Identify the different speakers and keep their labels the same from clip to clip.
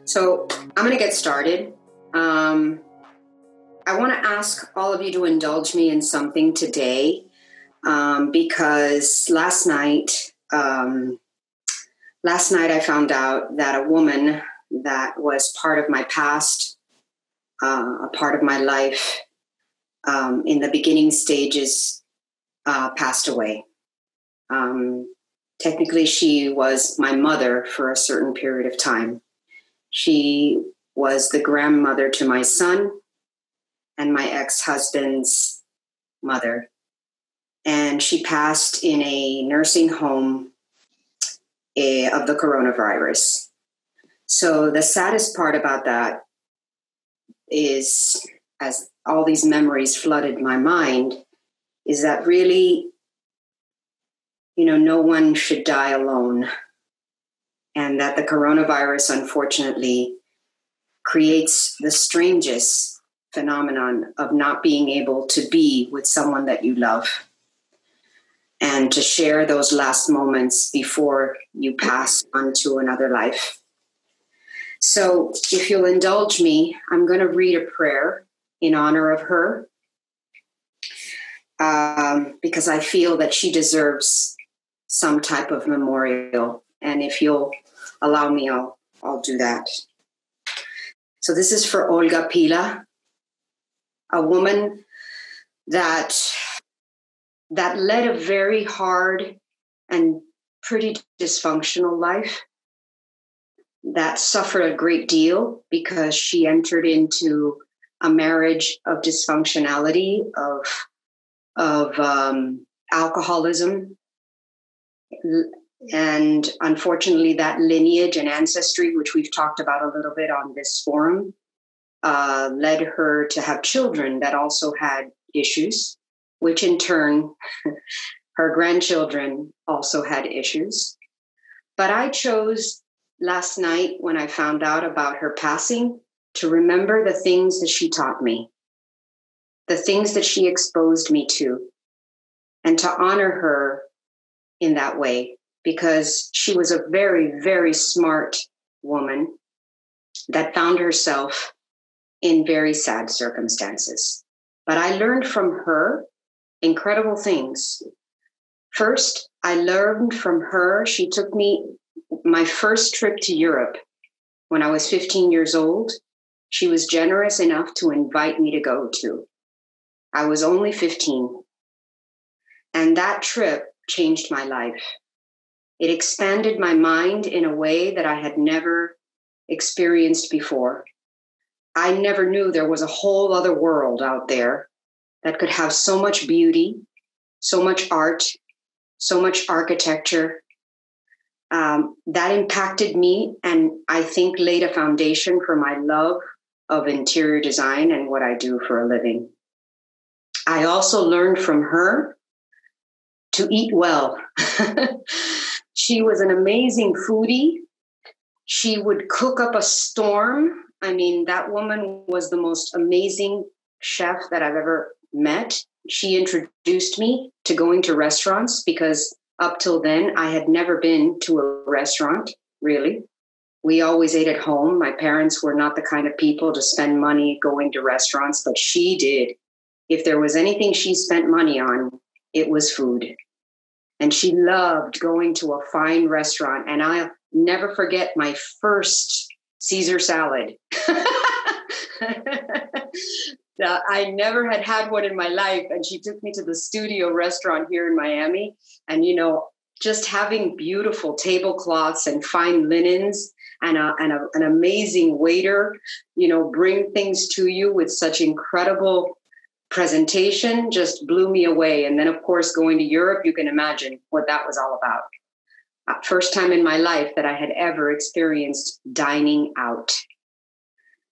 Speaker 1: So I'm going to get started. I want to ask all of you to indulge me in something today because last night I found out that a woman that was part of my past, a part of my life in the beginning stages, passed away. Technically, she was my mother for a certain period of time. She was the grandmother to my son and my ex-husband's mother. And she passed in a nursing home of the coronavirus. So the saddest part about that is, as all these memories flooded my mind, is that really, no one should die alone. And that the coronavirus, unfortunately, creates the strangest phenomenon of not being able to be with someone that you love and to share those last moments before you pass on to another life. So if you'll indulge me, I'm going to read a prayer in honor of her because I feel that she deserves some type of memorial. And if you'll allow me, I'll do that. So this is for Olga Pila, a woman that led a very hard and pretty dysfunctional life, that suffered a great deal because she entered into a marriage of dysfunctionality, of alcoholism. And unfortunately, that lineage and ancestry, which we've talked about a little bit on this forum, led her to have children that also had issues, which in turn, her grandchildren also had issues. But I chose last night, when I found out about her passing, to remember the things that she taught me, the things that she exposed me to, and to honor her in that way, because she was a very, very smart woman that found herself in very sad circumstances. But I learned from her incredible things. First, I learned from her, she took me my first trip to Europe when I was 15 years old. She was generous enough to invite me to go to. I was only 15. And that trip changed my life. It expanded my mind in a way that I had never experienced before. I never knew there was a whole other world out there that could have so much beauty, so much art, so much architecture. That impacted me, and I think laid a foundation for my love of interior design and what I do for a living. I also learned from her to eat well. She was an amazing foodie. She would cook up a storm. I mean, that woman was the most amazing chef that I've ever met. She introduced me to going to restaurants because up till then, I had never been to a restaurant, really. We always ate at home. My parents were not the kind of people to spend money going to restaurants, but she did. If there was anything she spent money on, it was food. And she loved going to a fine restaurant. And I'll never forget my first Caesar salad. I never had one in my life. And she took me to the Studio restaurant here in Miami. And, just having beautiful tablecloths and fine linens and an amazing waiter, bring things to you with such incredible presentation just blew me away. And then, of course, going to Europe, you can imagine what that was all about. First time in my life that I had ever experienced dining out.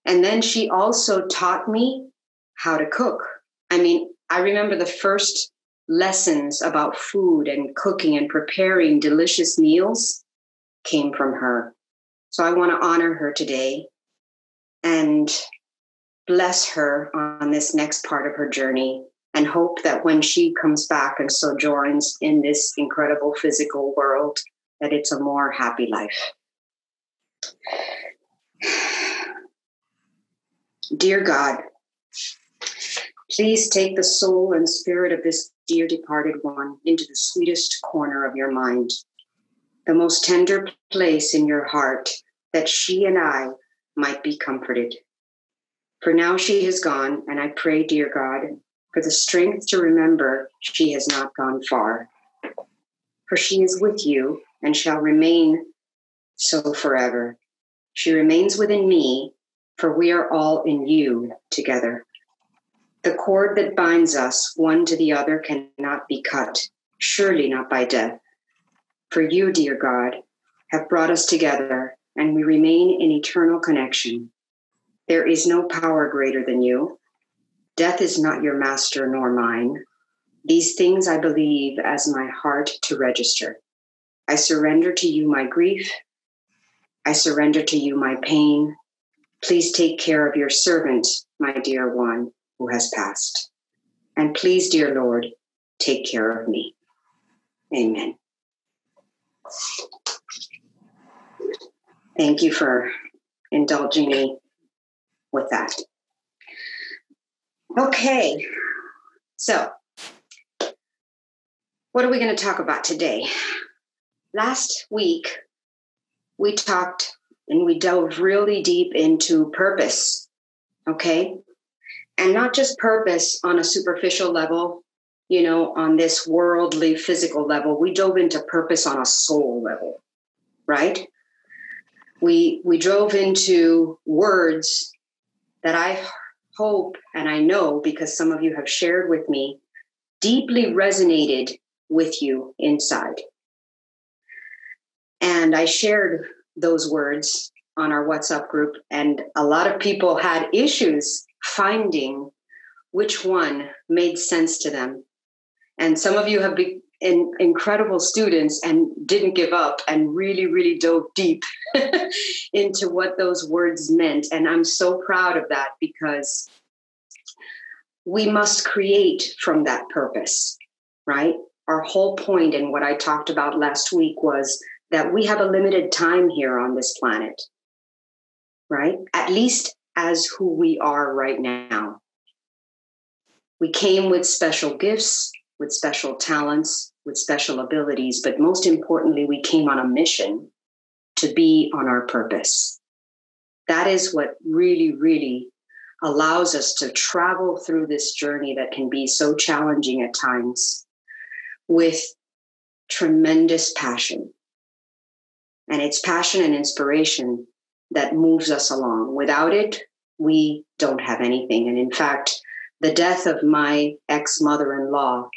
Speaker 1: And then she also taught me how to cook. I mean, I remember the first lessons about food and cooking and preparing delicious meals came from her. So I want to honor her today and bless her on this next part of her journey, and hope that when she comes back and sojourns in this incredible physical world, that it's a more happy life. Dear God, please take the soul and spirit of this dear departed one into the sweetest corner of your mind, the most tender place in your heart, that she and I might be comforted. For now she has gone, and I pray, dear God, for the strength to remember she has not gone far. For she is with you and shall remain so forever. She remains within me, for we are all in you together. The cord that binds us one to the other cannot be cut, surely not by death. For you, dear God, have brought us together, and we remain in eternal connection. There is no power greater than you. Death is not your master nor mine. These things I believe as my heart to register. I surrender to you my grief. I surrender to you my pain. Please take care of your servant, my dear one who has passed. And please, dear Lord, take care of me. Amen. Thank you for indulging me with that. Okay, so what are we going to talk about today? Last week, we talked and we dove really deep into purpose, okay? And not just purpose on a superficial level, on this worldly physical level. We dove into purpose on a soul level, right? We drove into words that I hope and I know, because some of you have shared with me, deeply resonated with you inside. And I shared those words on our WhatsApp group, and a lot of people had issues finding which one made sense to them. And some of you have been incredible students and didn't give up and really, really dove deep into what those words meant. And I'm so proud of that, because we must create from that purpose, right? Our whole point, and what I talked about last week, was that we have a limited time here on this planet, right? At least as who we are right now. We came with special gifts, with special talents, with special abilities, but most importantly, we came on a mission to be on our purpose. That is what really, really allows us to travel through this journey that can be so challenging at times with tremendous passion. And it's passion and inspiration that moves us along. Without it, we don't have anything. And in fact, the death of my ex-mother-in-law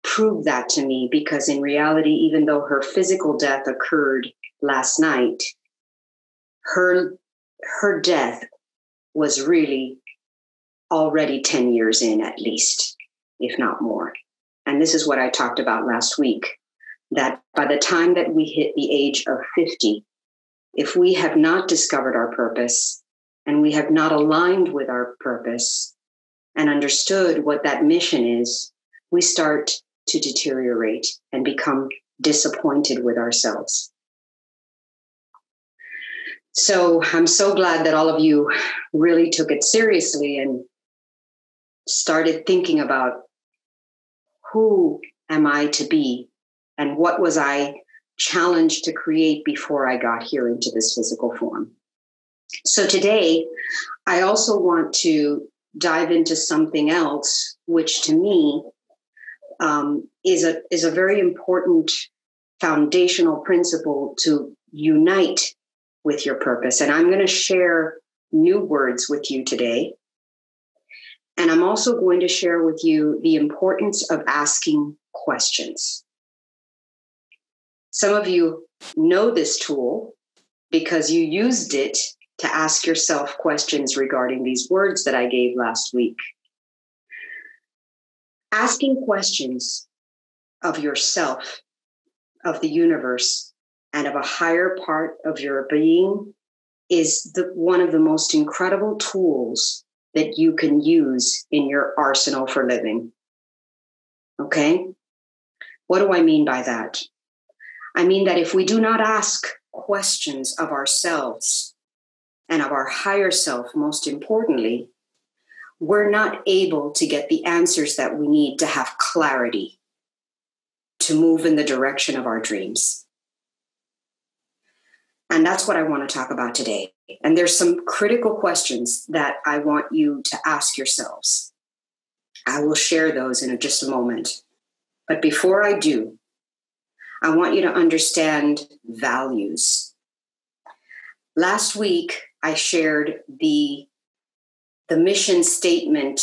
Speaker 1: proved that to me, because in reality, even though her physical death occurred last night, her death was really already 10 years in, at least, if not more. And this is what I talked about last week, that by the time that we hit the age of 50, if we have not discovered our purpose and we have not aligned with our purpose and understood what that mission is, we start to deteriorate and become disappointed with ourselves. So I'm so glad that all of you really took it seriously and started thinking about, who am I to be and what was I challenged to create before I got here into this physical form. So today, I also want to dive into something else, which to me is a very important foundational principle to unite with your purpose. And I'm going to share new words with you today. And I'm also going to share with you the importance of asking questions. Some of you know this tool because you used it to ask yourself questions regarding these words that I gave last week. Asking questions of yourself, of the universe, and of a higher part of your being is one of the most incredible tools that you can use in your arsenal for living. Okay? What do I mean by that? I mean that if we do not ask questions of ourselves and of our higher self, most importantly, we're not able to get the answers that we need to have clarity to move in the direction of our dreams. And that's what I want to talk about today. And there's some critical questions that I want you to ask yourselves. I will share those in just a moment. But before I do, I want you to understand values. Last week, I shared the mission statement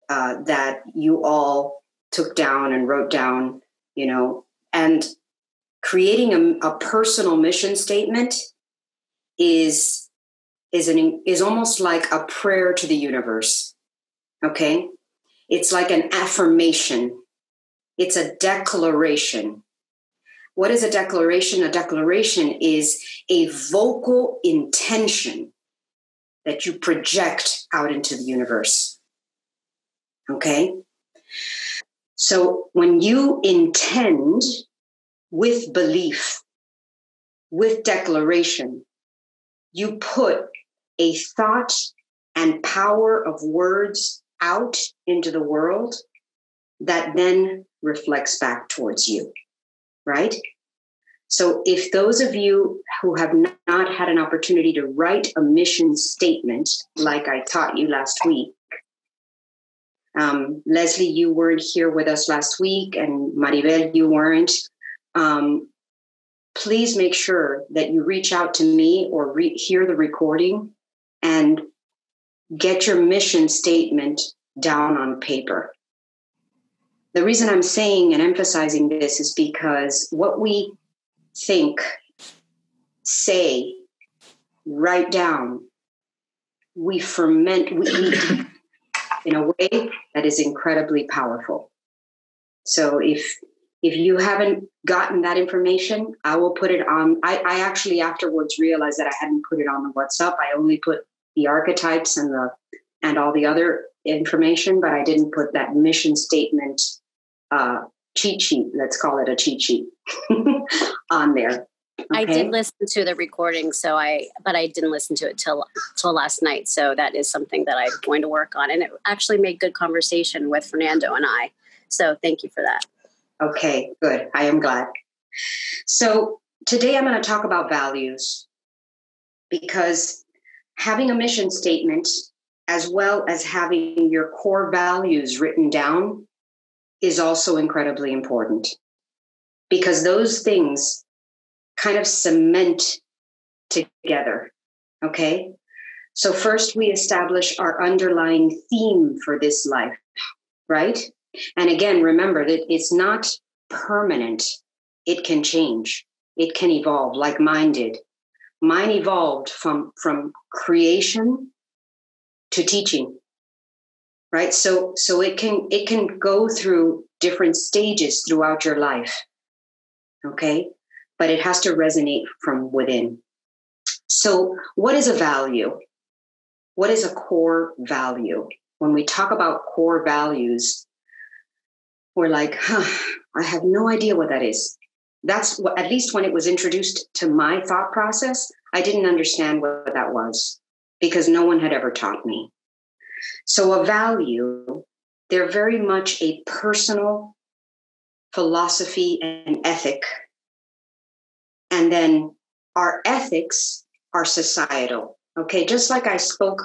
Speaker 1: that you all took down and wrote down, and creating a personal mission statement is almost like a prayer to the universe. Okay? It's like an affirmation. It's a declaration. What is a declaration? A declaration is a vocal intention that you project out into the universe. Okay? So when you intend with belief, with declaration, you put a thought and power of words out into the world that then reflects back towards you, right? So if those of you who have not had an opportunity to write a mission statement, like I taught you last week, Leslie, you weren't here with us last week, and Maribel, you weren't. Please make sure that you reach out to me or hear the recording and get your mission statement down on paper. The reason I'm saying and emphasizing this is because what we think, say, write down, we ferment, we in a way that is incredibly powerful. So if you haven't gotten that information, I will put it on. I actually afterwards realized that I hadn't put it on the WhatsApp. I only put the archetypes and all the other information, but I didn't put that mission statement cheat sheet. Let's call it a cheat sheet on there. Okay?
Speaker 2: I did listen to the recording, but I didn't listen to it till last night. So that is something that I'm going to work on, and it actually made good conversation with Fernando and I. So thank you for that.
Speaker 1: Okay, good. I am glad. So today I'm going to talk about values, because having a mission statement as well as having your core values written down is also incredibly important, because those things kind of cement together. Okay. So first we establish our underlying theme for this life, right? And again, remember that it's not permanent. It can change. It can evolve like mine did. Mine evolved from creation to teaching, right? So it can go through different stages throughout your life, okay? But it has to resonate from within. So what is a value? What is a core value? When we talk about core values, we're like, I have no idea what that is. That's what, at least when it was introduced to my thought process, I didn't understand what that was because no one had ever taught me. So a value, they're very much a personal philosophy and ethic. And then our ethics are societal. Okay, just like I spoke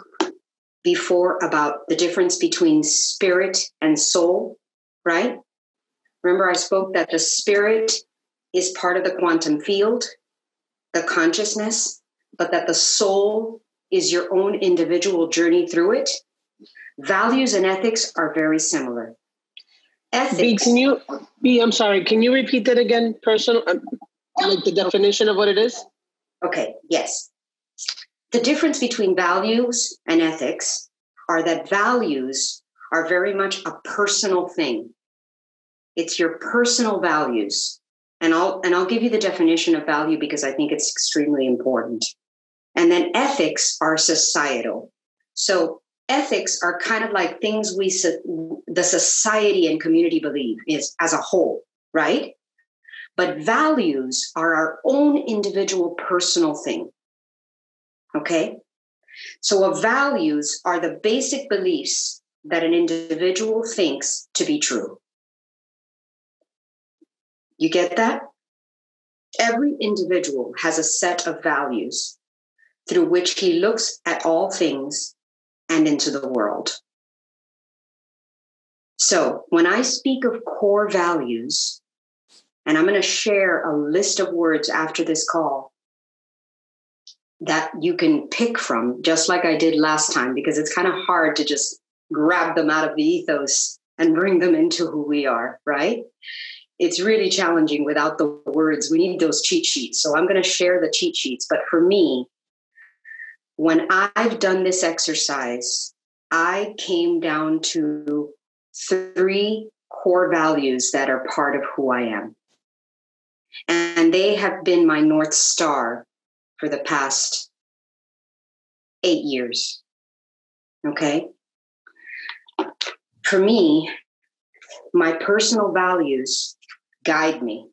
Speaker 1: before about the difference between spirit and soul, right? Remember, I spoke that the spirit is part of the quantum field, the consciousness, but that the soul is your own individual journey through it. Values and ethics are very similar. Ethics.
Speaker 3: I'm sorry, can you repeat that again? Personal, like the definition of what it is?
Speaker 1: Okay, yes. The difference between values and ethics are that values are very much a personal thing. It's your personal values. And I'll give you the definition of value because I think it's extremely important. And then ethics are societal. So ethics are kind of like things the society and community believe is as a whole, right? But values are our own individual personal thing. Okay? So values are the basic beliefs that an individual thinks to be true. You get that? Every individual has a set of values through which he looks at all things and into the world. So when I speak of core values, and I'm going to share a list of words after this call that you can pick from, just like I did last time, because it's kind of hard to just grab them out of the ethos and bring them into who we are, right? It's really challenging without the words. We need those cheat sheets. So I'm going to share the cheat sheets. But for me, when I've done this exercise, I came down to 3 core values that are part of who I am. And they have been my North Star for the past 8 years. Okay? For me, my personal values guide me.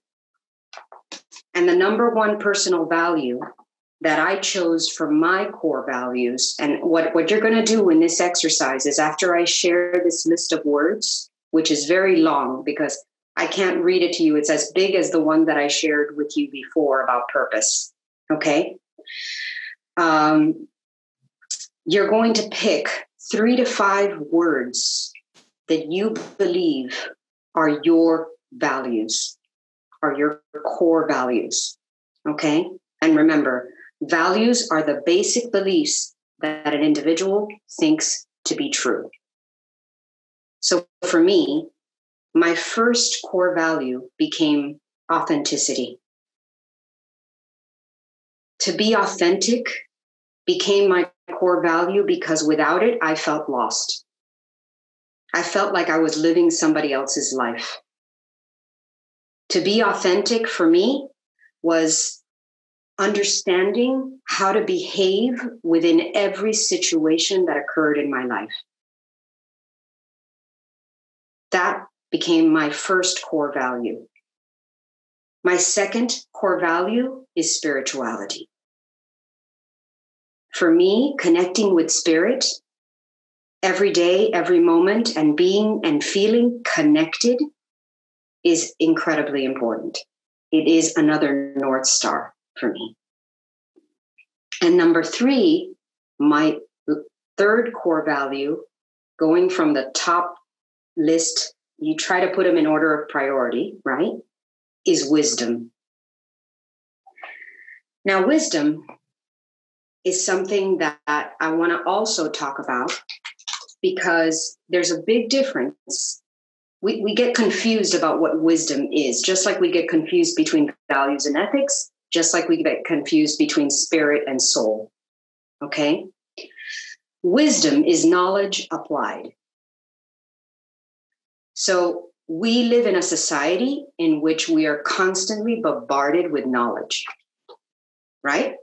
Speaker 1: And the number one personal value that I chose for my core values, and what you're going to do in this exercise is after I share this list of words, which is very long because I can't read it to you. It's as big as the one that I shared with you before about purpose. Okay? You're going to pick 3 to 5 words that you believe are your values, are your core values. Okay? And remember, values are the basic beliefs that an individual thinks to be true. So for me, my first core value became authenticity. To be authentic became my core value because without it, I felt lost. I felt like I was living somebody else's life. To be authentic for me was understanding how to behave within every situation that occurred in my life. That became my first core value. My second core value is spirituality. For me, connecting with spirit every day, every moment, and being and feeling connected is incredibly important. It is another North Star for me. And number 3, my third core value, going from the top list, you try to put them in order of priority, right? Is wisdom. Now, wisdom is something that I want to also talk about because there's a big difference. We get confused about what wisdom is, just like we get confused between values and ethics, just like we get confused between spirit and soul. Okay? Wisdom is knowledge applied. So we live in a society in which we are constantly bombarded with knowledge, right?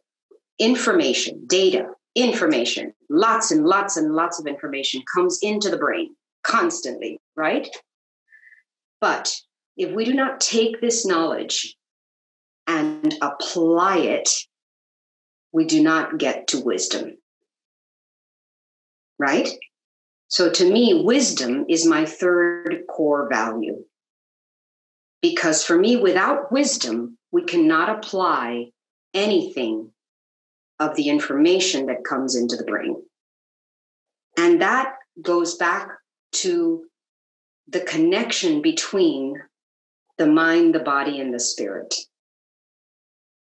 Speaker 1: Information, data, information, lots and lots and lots of information comes into the brain constantly, right? But if we do not take this knowledge and apply it, we do not get to wisdom, right? So to me, wisdom is my third core value. Because for me, without wisdom, we cannot apply anything of the information that comes into the brain. And that goes back to the connection between the mind, the body, and the spirit.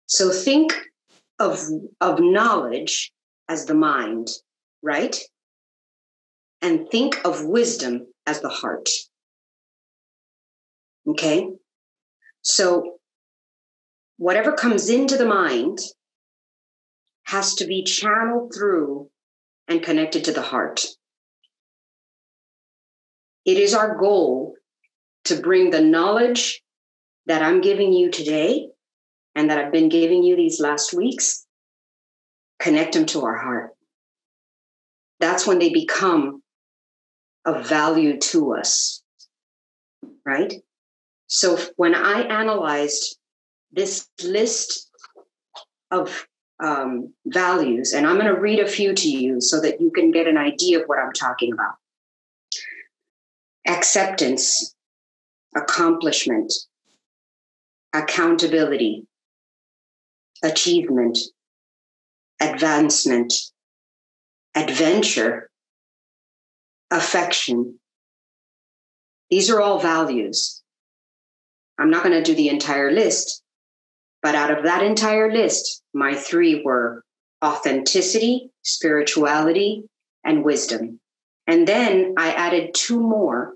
Speaker 1: So think of knowledge as the mind, right? And think of wisdom as the heart. Okay? So whatever comes into the mind has to be channeled through and connected to the heart. It is our goal to bring the knowledge that I'm giving you today and that I've been giving you these last weeks, connect them to our heart. That's when they become of value to us, right? So when I analyzed this list of values, and I'm going to read a few to you so that you can get an idea of what I'm talking about. Acceptance, accomplishment, accountability, achievement, advancement, adventure, affection. These are all values. I'm not going to do the entire list, but out of that entire list, my 3 were authenticity, spirituality, and wisdom. And then I added 2 more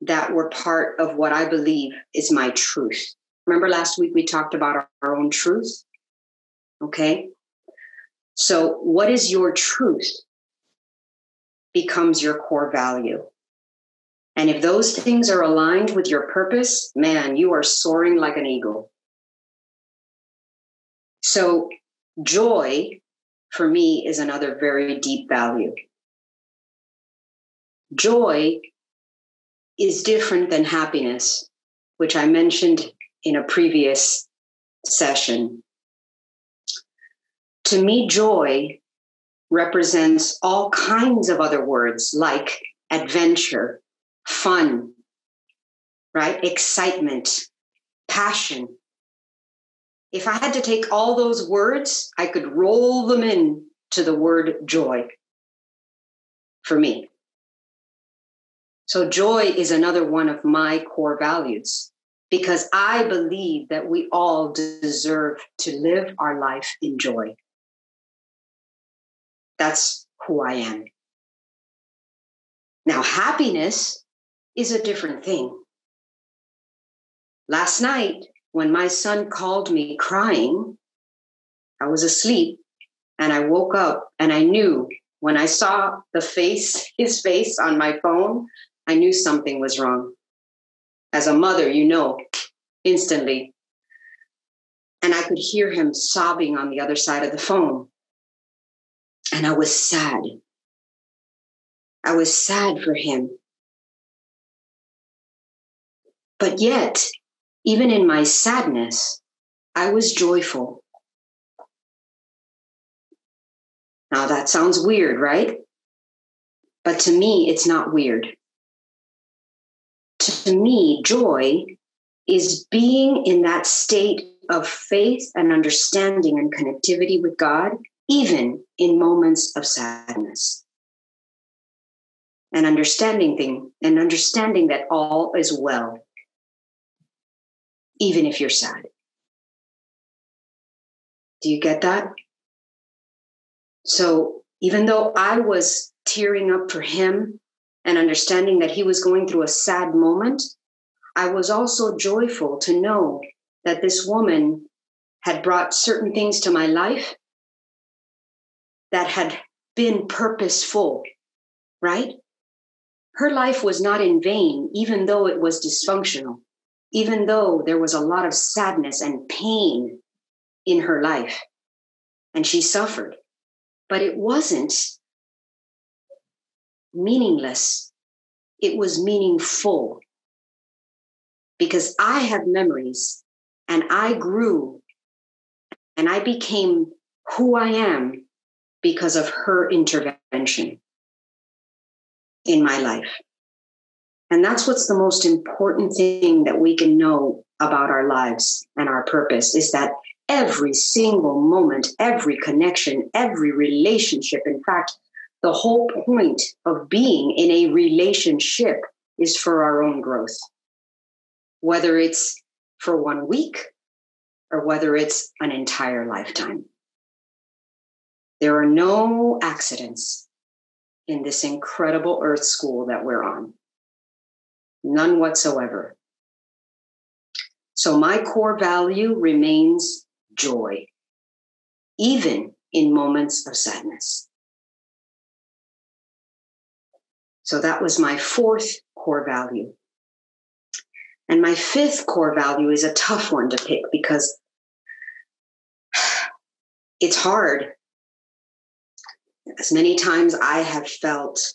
Speaker 1: that were part of what I believe is my truth. Remember last week we talked about our own truth? Okay. So what is your truth becomes your core value. And if those things are aligned with your purpose, man, you are soaring like an eagle. So joy for me is another very deep value. Joy is different than happiness, which I mentioned in a previous session. To me, joy represents all kinds of other words like adventure, fun, right? Excitement, passion. If I had to take all those words, I could roll them in to the word joy for me. So joy is another one of my core values because I believe that we all deserve to live our life in joy. That's who I am. Now, happiness is a different thing. Last night, when my son called me crying, I was asleep and I woke up and I knew when I saw his face on my phone, I knew something was wrong. As a mother, you know, instantly. And I could hear him sobbing on the other side of the phone. And I was sad. I was sad for him. But yet, even in my sadness, I was joyful. Now that sounds weird, right? But to me, it's not weird. To me, joy is being in that state of faith and understanding and connectivity with God, even in moments of sadness. And understanding that all is well, even if you're sad. Do you get that? So even though I was tearing up for him and understanding that he was going through a sad moment, I was also joyful to know that this woman had brought certain things to my life that had been purposeful, right? Her life was not in vain, even though it was dysfunctional, even though there was a lot of sadness and pain in her life, and she suffered. But it wasn't meaningless. It was meaningful. Because I have memories, and I grew, and I became who I am because of her intervention in my life. And that's what's the most important thing that we can know about our lives and our purpose, is that every single moment, every connection, every relationship, in fact, the whole point of being in a relationship is for our own growth. Whether it's for 1 week or whether it's an entire lifetime. There are no accidents in this incredible earth school that we're on. None whatsoever. So my core value remains joy, even in moments of sadness. So that was my 4th core value. And my 5th core value is a tough one to pick because it's hard. As many times I have felt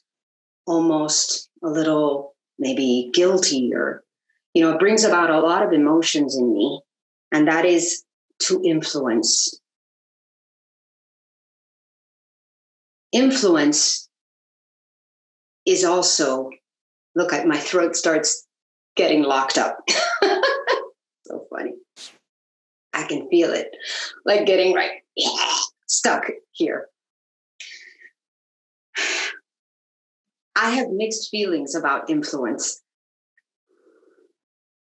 Speaker 1: almost a little maybe guilty, or, it brings about a lot of emotions in me. And that is to influence. influence is also, look, my throat starts getting locked up. So funny. I can feel it, like getting stuck here. I have mixed feelings about influence.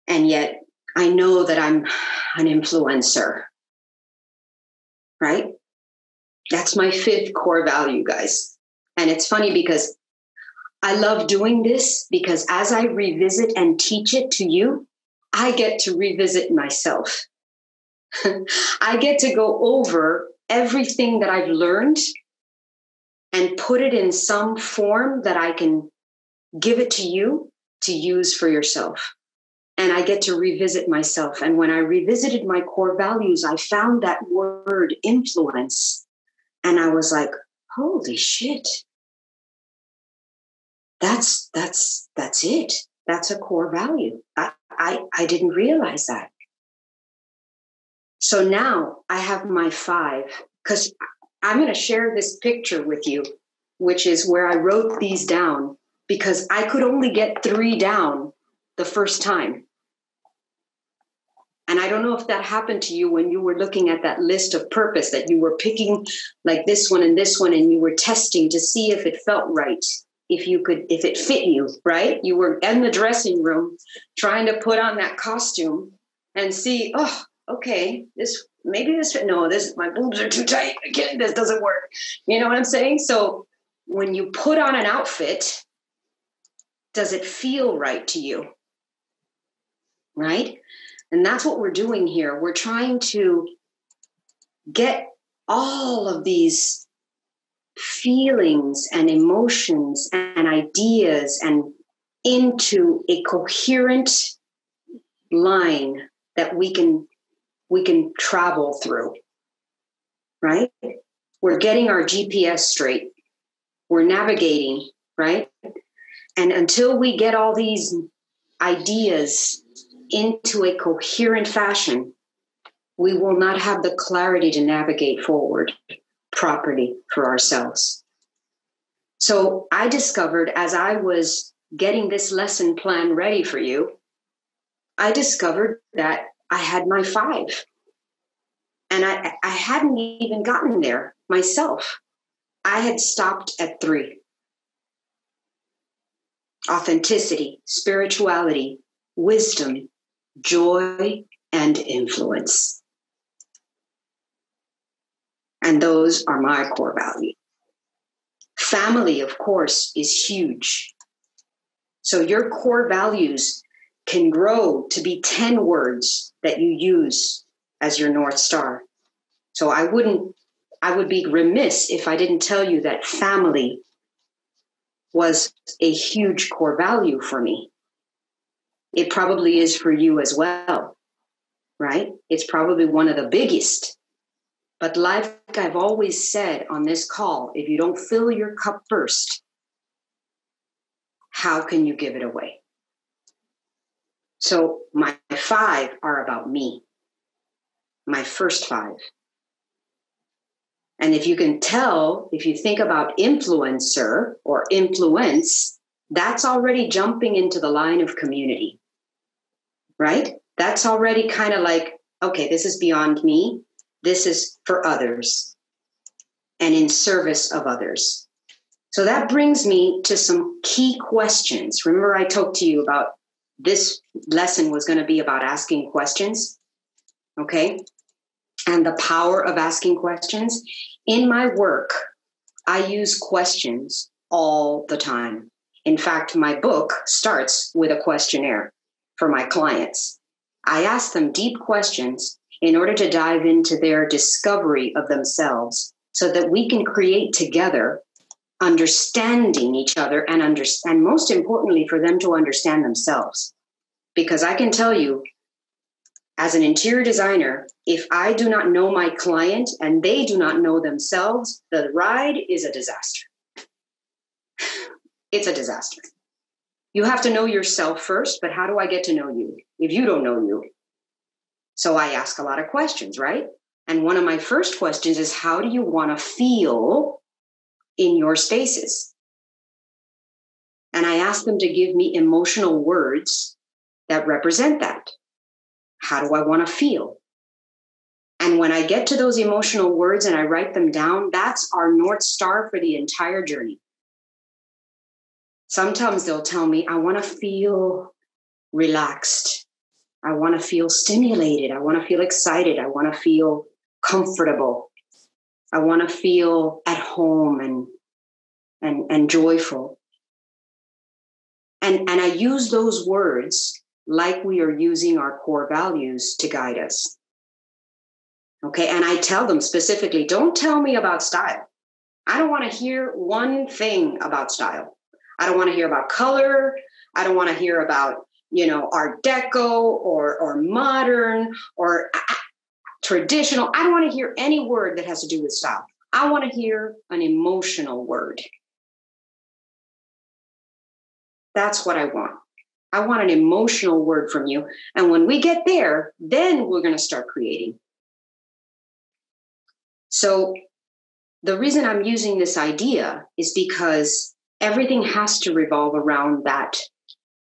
Speaker 1: And yet I know that I'm an influencer, right? That's my 5th core value, guys. And it's funny because I love doing this because as I revisit and teach it to you, I get to revisit myself. I get to go over everything that I've learned and put it in some form that I can give it to you to use for yourself. And I get to revisit myself. And when I revisited my core values, I found that word influence. And I was like, holy shit. That's it. That's a core value. I didn't realize that. So now I have my 5, because I'm going to share this picture with you, which is where I wrote these down because I could only get 3 down the first time. And I don't know if that happened to you when you were looking at that list of purpose, that you were picking like this one, and you were testing to see if it felt right, if it fit you, right? You were in the dressing room trying to put on that costume and see, oh, okay, my boobs are too tight. Again, this doesn't work. You know what I'm saying? So when you put on an outfit, does it feel right to you? Right? And that's what we're doing here. We're trying to get all of these feelings and emotions and ideas and into a coherent line that we can travel through, right? We're getting our GPS straight. We're navigating, right? And until we get all these ideas into a coherent fashion, we will not have the clarity to navigate forward properly for ourselves. So I discovered, as I was getting this lesson plan ready for you, I discovered that I had my 5. And I hadn't even gotten there myself. I had stopped at 3. Authenticity, spirituality, wisdom, joy, and influence. And those are my core values. Family, of course, is huge. So your core values can grow to be 10 words that you use as your North Star. So I would be remiss if I didn't tell you that family was a huge core value for me. It probably is for you as well, right? It's probably one of the biggest. But like I've always said on this call, if you don't fill your cup first, how can you give it away? So my 5 are about me, my first 5. And if you can tell, if you think about influencer or influence, that's already jumping into the line of community, right? That's already kind of like, okay, this is beyond me. This is for others and in service of others. So that brings me to some key questions. Remember, I talked to you about this lesson was going to be about asking questions, okay? And the power of asking questions. In my work, I use questions all the time. In fact, my book starts with a questionnaire for my clients. I ask them deep questions in order to dive into their discovery of themselves so that we can create together understanding each other and most importantly, for them to understand themselves. Because I can tell you, as an interior designer, if I do not know my client and they do not know themselves, the ride is a disaster. It's a disaster. You have to know yourself first, but how do I get to know you if you don't know you? So I ask a lot of questions, right? And one of my first questions is, how do you want to feel in your spaces. And I ask them to give me emotional words that represent that. How do I want to feel? And when I get to those emotional words and I write them down, that's our North Star for the entire journey. Sometimes they'll tell me, I want to feel relaxed. I want to feel stimulated. I want to feel excited. I want to feel comfortable. I want to feel at home and joyful. And I use those words like we are using our core values to guide us. Okay, and I tell them specifically, don't tell me about style. I don't want to hear one thing about style. I don't want to hear about color. I don't want to hear about, Art Deco or modern or traditional. I don't want to hear any word that has to do with style. I want to hear an emotional word. That's what I want. I want an emotional word from you. And when we get there, then we're going to start creating. So the reason I'm using this idea is because everything has to revolve around that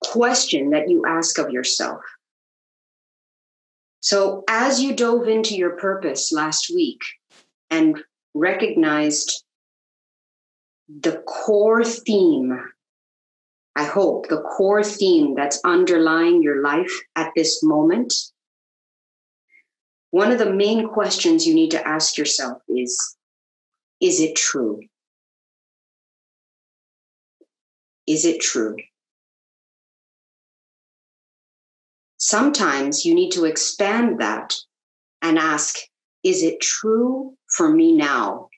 Speaker 1: question that you ask of yourself. So as you dove into your purpose last week and recognized the core theme, I hope the core theme that's underlying your life at this moment, one of the main questions you need to ask yourself is it true? Is it true? Sometimes you need to expand that and ask, is it true for me now?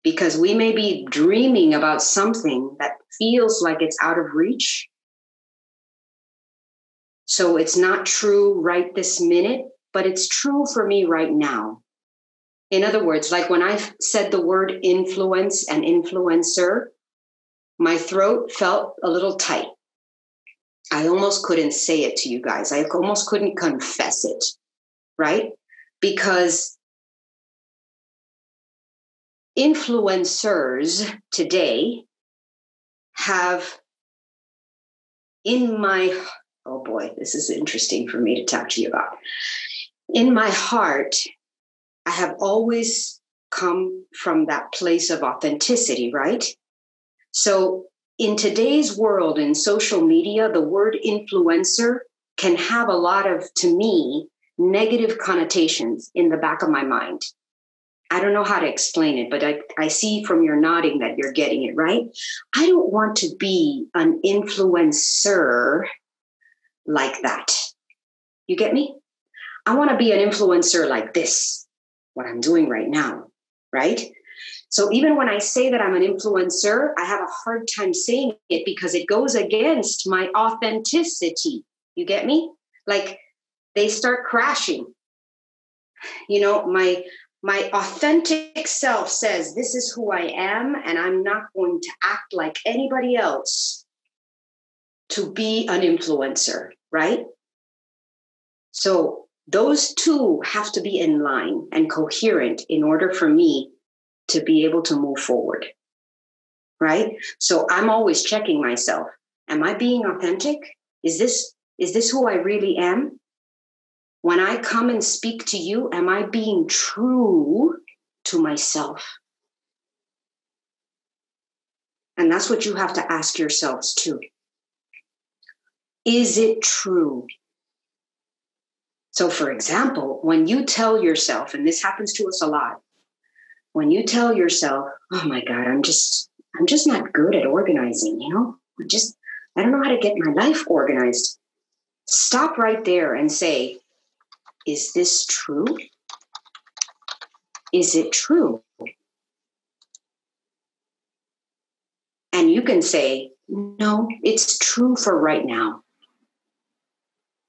Speaker 1: Because we may be dreaming about something that feels like it's out of reach. So it's not true right this minute, but it's true for me right now. In other words, like when I said the word influence and influencer, my throat felt a little tight. I almost couldn't say it to you guys. I almost couldn't confess it, right? Because influencers today have oh boy, this is interesting for me to talk to you about. In my heart, I have always come from that place of authenticity, right? So in today's world, in social media, the word influencer can have a lot of, to me, negative connotations in the back of my mind. I don't know how to explain it, but I see from your nodding that you're getting it, right? I don't want to be an influencer like that. You get me? I want to be an influencer like this, what I'm doing right now, right? So even when I say that I'm an influencer, I have a hard time saying it because it goes against my authenticity. You get me? Like they start crashing. My authentic self says, this is who I am, and I'm not going to act like anybody else to be an influencer, right? So those two have to be in line and coherent in order for me to be able to move forward, right? So I'm always checking myself. Am I being authentic? Is this who I really am? When I come and speak to you, am I being true to myself? And that's what you have to ask yourselves too. Is it true? So for example, when you tell yourself, and this happens to us a lot, when you tell yourself, oh my God, I'm just not good at organizing, I don't know how to get my life organized. Stop right there and say, is this true? Is it true? And you can say, no, it's true for right now,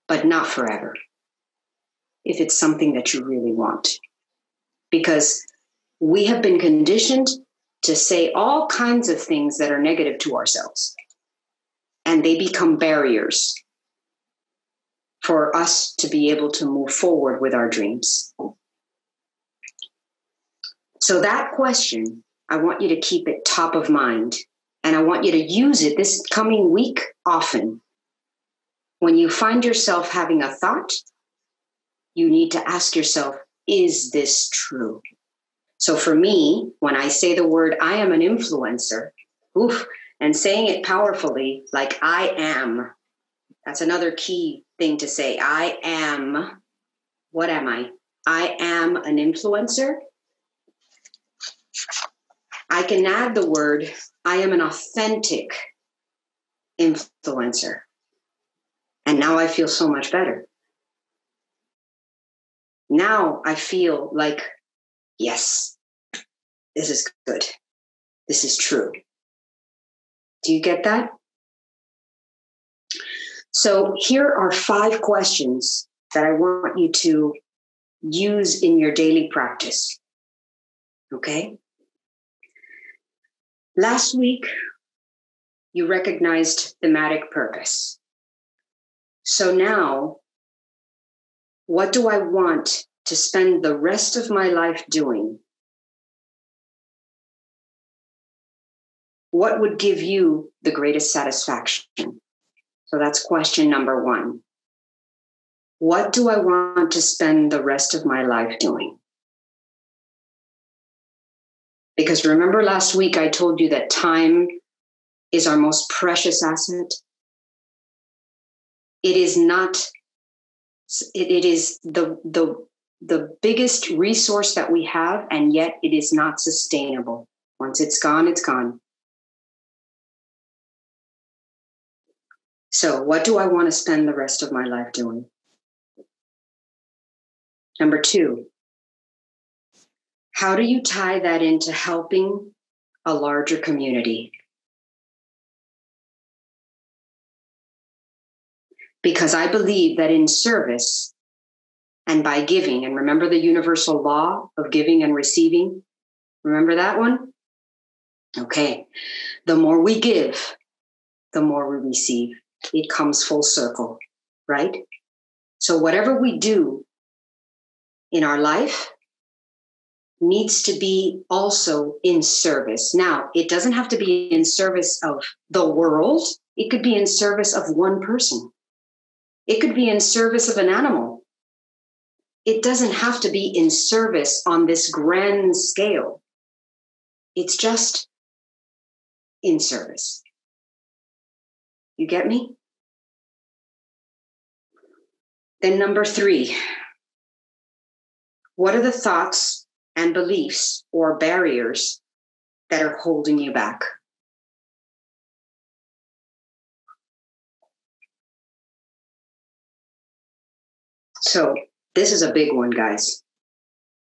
Speaker 1: but not forever. If it's something that you really want. Because we have been conditioned to say all kinds of things that are negative to ourselves. And they become barriers for us to be able to move forward with our dreams. So that question, I want you to keep it top of mind. And I want you to use it this coming week often. When you find yourself having a thought, you need to ask yourself, is this true? So for me, when I say the word, I am an influencer, and saying it powerfully, like I am, that's another key thing to say. I am, what am I? I am an influencer. I can add the word, I am an authentic influencer. And now I feel so much better. Now I feel like, yes, this is good. This is true. Do you get that? So here are 5 questions that I want you to use in your daily practice. Okay? Last week, you recognized thematic purpose. So now, what do I want to spend the rest of my life doing? What would give you the greatest satisfaction? So that's question number 1. What do I want to spend the rest of my life doing? Because remember last week I told you that time is our most precious asset. It is not, it is the biggest resource that we have, and yet it is not sustainable. Once it's gone, it's gone. So what do I want to spend the rest of my life doing? Number 2, how do you tie that into helping a larger community? Because I believe that in service and by giving, and remember the universal law of giving and receiving? Remember that one? Okay. The more we give, the more we receive. It comes full circle, right? So whatever we do in our life needs to be also in service. Now, it doesn't have to be in service of the world. It could be in service of one person. It could be in service of an animal. It doesn't have to be in service on this grand scale. It's just in service. You get me? Then number 3, what are the thoughts and beliefs or barriers that are holding you back? So this is a big one, guys,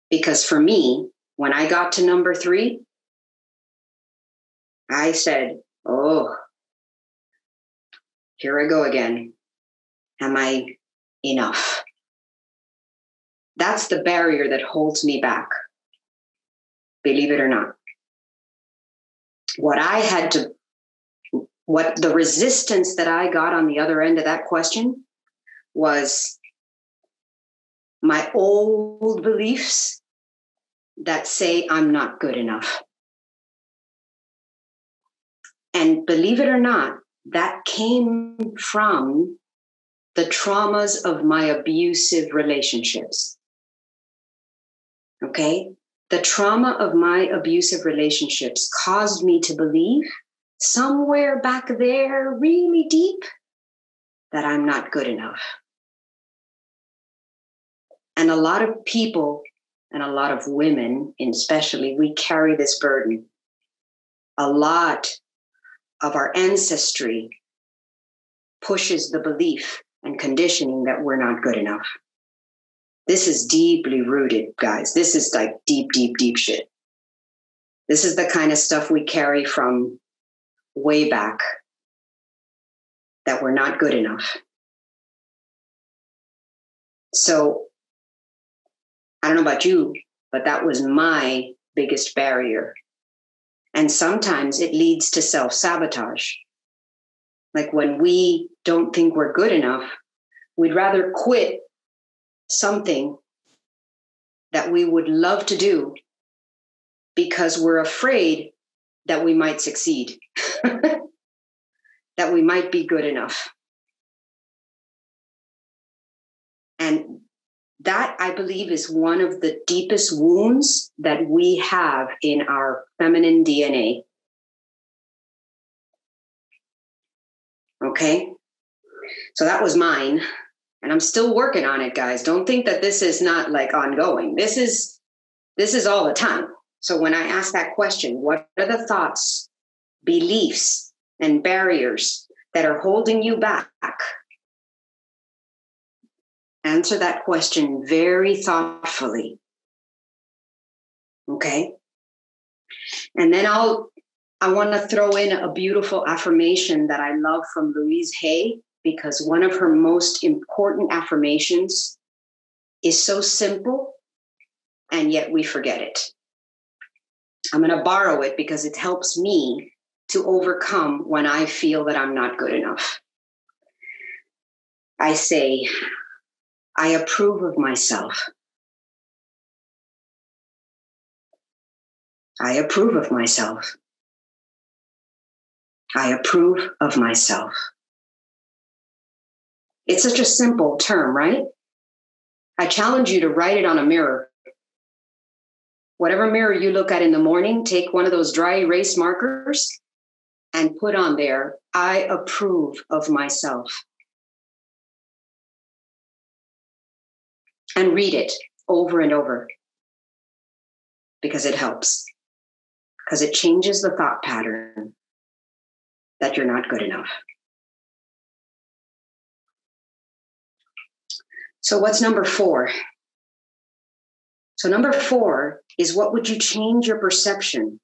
Speaker 1: because for me, when I got to number 3, I said, oh, here I go again. Am I enough? That's the barrier that holds me back, believe it or not. What the resistance that I got on the other end of that question was my old beliefs that say I'm not good enough. And believe it or not, that came from the traumas of my abusive relationships. Okay? The trauma of my abusive relationships caused me to believe somewhere back there, really deep, that I'm not good enough. And a lot of people, and a lot of women especially, we carry this burden. A lot of our ancestry pushes the belief and conditioning that we're not good enough. This is deeply rooted, guys. This is like deep, deep, deep shit. This is the kind of stuff we carry from way back, that we're not good enough. So I don't know about you, but that was my biggest barrier. And sometimes it leads to self-sabotage. Like when we don't think we're good enough, we'd rather quit something that we would love to do because we're afraid that we might succeed, that we might be good enough. And that, I believe, is one of the deepest wounds that we have in our feminine DNA. Okay? So that was mine. And I'm still working on it, guys. Don't think that this is not like ongoing. This is all the time. So when I ask that question, what are the thoughts, beliefs, and barriers that are holding you back? Answer that question very thoughtfully. Okay? And then I want to throw in a beautiful affirmation that I love from Louise Hay, because one of her most important affirmations is so simple, and yet we forget it. I'm going to borrow it because it helps me to overcome when I feel that I'm not good enough. I say, I approve of myself. I approve of myself. I approve of myself. It's such a simple term, right? I challenge you to write it on a mirror. Whatever mirror you look at in the morning, take one of those dry erase markers and put on there, I approve of myself. And read it over and over, because it helps. Because it changes the thought pattern that you're not good enough. So what's number 4? So number 4 is, what would you change your perception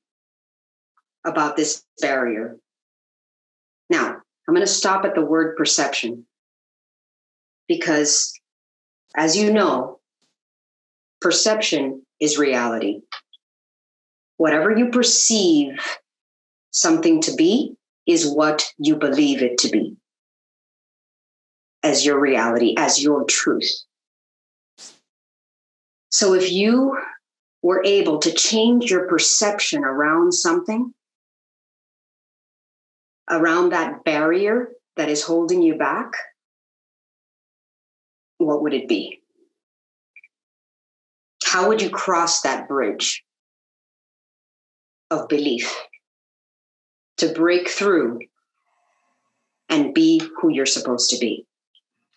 Speaker 1: about this barrier? Now, I'm going to stop at the word perception, because as you know, perception is reality. Whatever you perceive something to be is what you believe it to be as your reality, as your truth. So if you were able to change your perception around something, around that barrier that is holding you back, what would it be? How would you cross that bridge of belief to break through and be who you're supposed to be?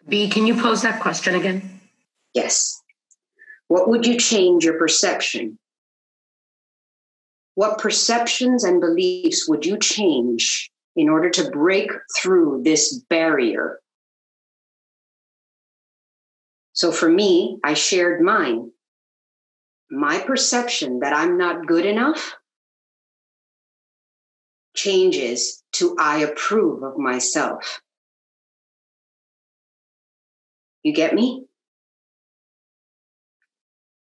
Speaker 4: B, can you pose that question again?
Speaker 1: Yes. What would you change your perception? What perceptions and beliefs would you change in order to break through this barrier? So for me, I shared mine. My perception that I'm not good enough changes to I approve of myself. You get me?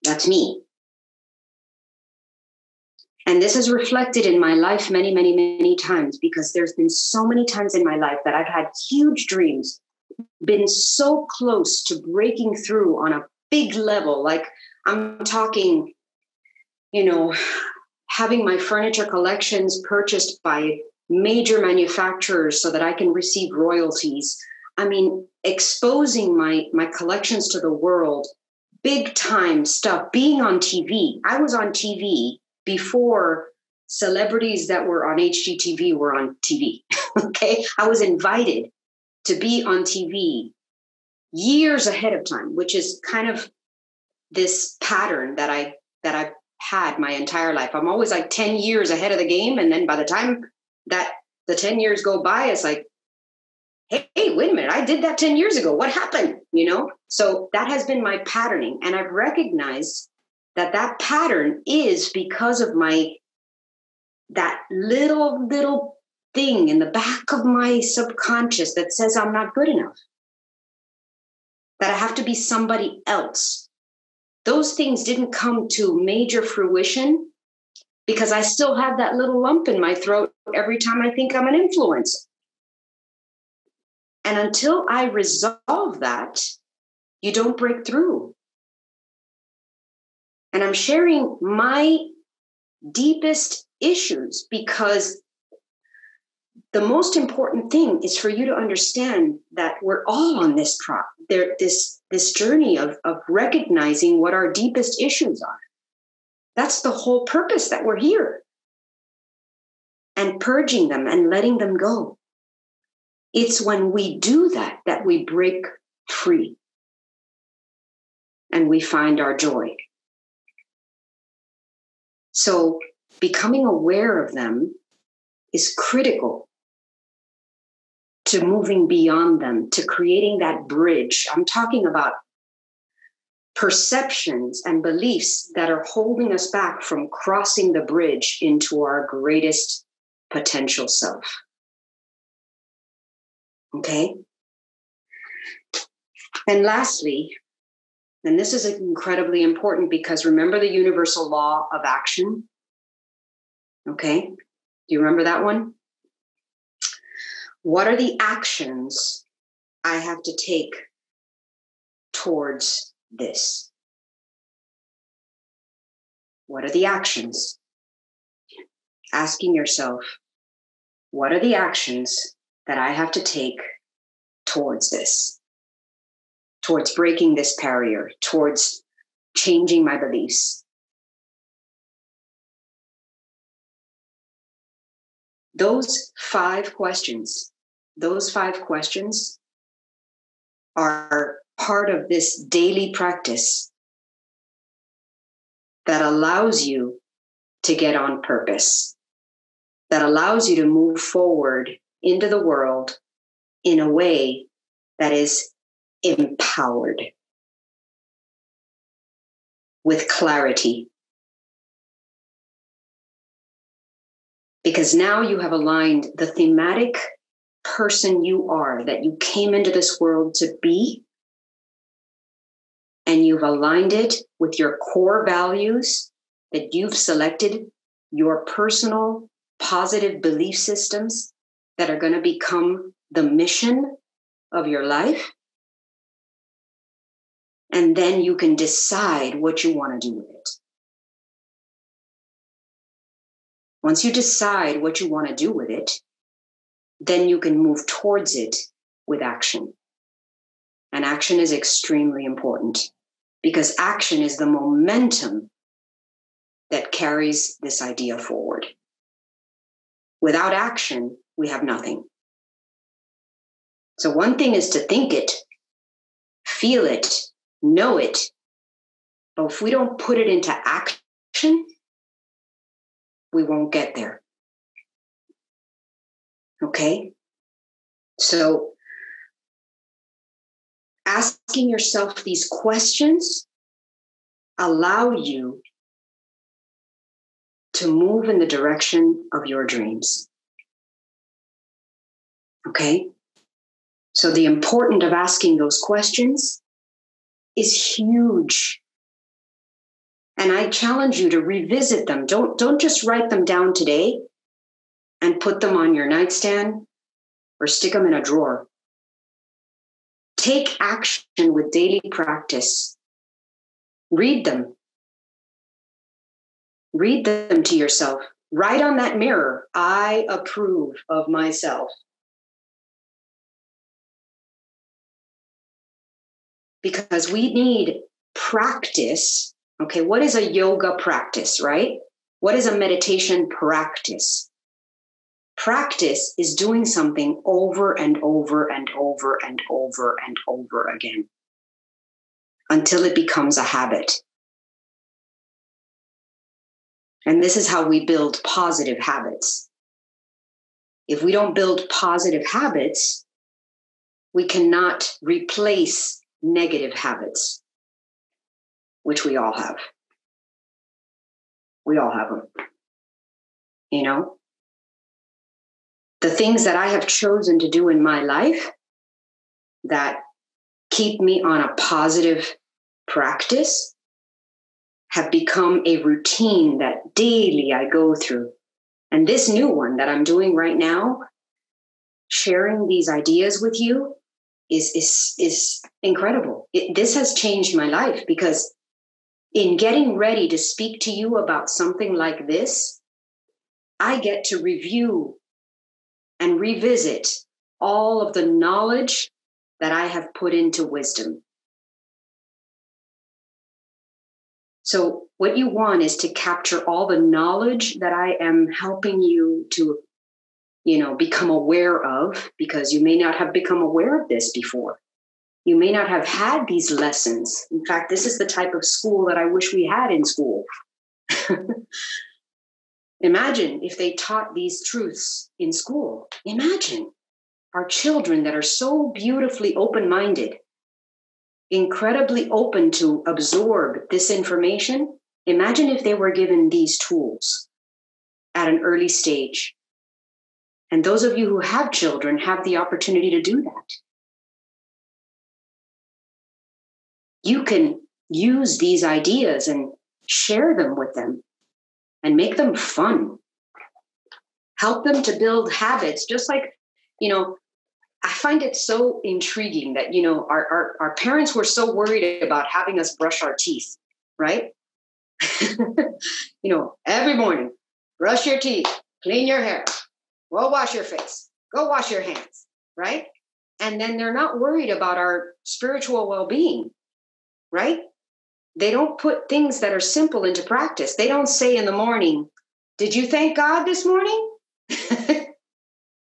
Speaker 1: That's me. And this is reflected in my life many, many, many times, because there's been so many times in my life that I've had huge dreams, been so close to breaking through on a big level. Like I'm talking, having my furniture collections purchased by major manufacturers so that I can receive royalties. I mean, exposing my collections to the world, big time stuff, being on TV. I was on TV before celebrities that were on HGTV were on TV. Okay. I was invited to be on TV years ahead of time, which is kind of this pattern that I've had my entire life. I'm always like 10 years ahead of the game. And then by the time that the 10 years go by, it's like, hey, wait a minute, I did that 10 years ago. What happened? So that has been my patterning. And I've recognized that pattern is because of that little thing in the back of my subconscious that says I'm not good enough, that I have to be somebody else. Those things didn't come to major fruition because I still have that little lump in my throat every time I think I'm an influencer. And until I resolve that, you don't break through. And I'm sharing my deepest issues, because the most important thing is for you to understand that we're all on this this journey of recognizing what our deepest issues are. That's the whole purpose that we're here. And purging them and letting them go. It's when we do that that we break free and we find our joy. So becoming aware of them is critical to moving beyond them, to creating that bridge. I'm talking about perceptions and beliefs that are holding us back from crossing the bridge into our greatest potential self. Okay? And lastly, and this is incredibly important, because remember the universal law of action? Okay? Do you remember that one? What are the actions I have to take towards this? What are the actions? Asking yourself, what are the actions that I have to take towards this? Towards breaking this barrier, towards changing my beliefs. Those five questions are part of this daily practice that allows you to get on purpose, that allows you to move forward into the world in a way that is empowered, with clarity. Because now you have aligned the thematic person you are, that you came into this world to be, and you've aligned it with your core values that you've selected, your personal positive belief systems that are going to become the mission of your life. And then you can decide what you want to do with it. Once you decide what you want to do with it, then you can move towards it with action. And action is extremely important, because action is the momentum that carries this idea forward. Without action, we have nothing. So one thing is to think it, feel it, know it, but if we don't put it into action, we won't get there. Okay? So asking yourself these questions allow you to move in the direction of your dreams. Okay? So the importance of asking those questions is huge. And I challenge you to revisit them. Don't just write them down today and put them on your nightstand or stick them in a drawer. Take action with daily practice. Read them. Read them to yourself. Write on that mirror, I approve of myself. Because we need practice. Okay, what is a yoga practice, right? What is a meditation practice? Practice is doing something over and over and over and over and over again until it becomes a habit. And this is how we build positive habits. If we don't build positive habits, we cannot replace negative habits, which we all have. We all have them. You know? The things that I have chosen to do in my life that keep me on a positive practice have become a routine that daily I go through. And this new one that I'm doing right now, sharing these ideas with you, is incredible. This has changed my life, because in getting ready to speak to you about something like this, I get to review and revisit all of the knowledge that I have put into wisdom. So what you want is to capture all the knowledge that I am helping you to, become aware of, because you may not have become aware of this before. You may not have had these lessons. In fact, this is the type of school that I wish we had in school. Imagine if they taught these truths in school. Imagine our children that are so beautifully open-minded, incredibly open to absorb this information. Imagine if they were given these tools at an early stage. And those of you who have children have the opportunity to do that. You can use these ideas and share them with them and make them fun. Help them to build habits, just like, I find it so intriguing that, our parents were so worried about having us brush our teeth, right? Every morning, brush your teeth, clean your hair, go wash your face, go wash your hands, right? And then they're not worried about our spiritual well-being, right? They don't put things that are simple into practice. They don't say in the morning, did you thank God this morning?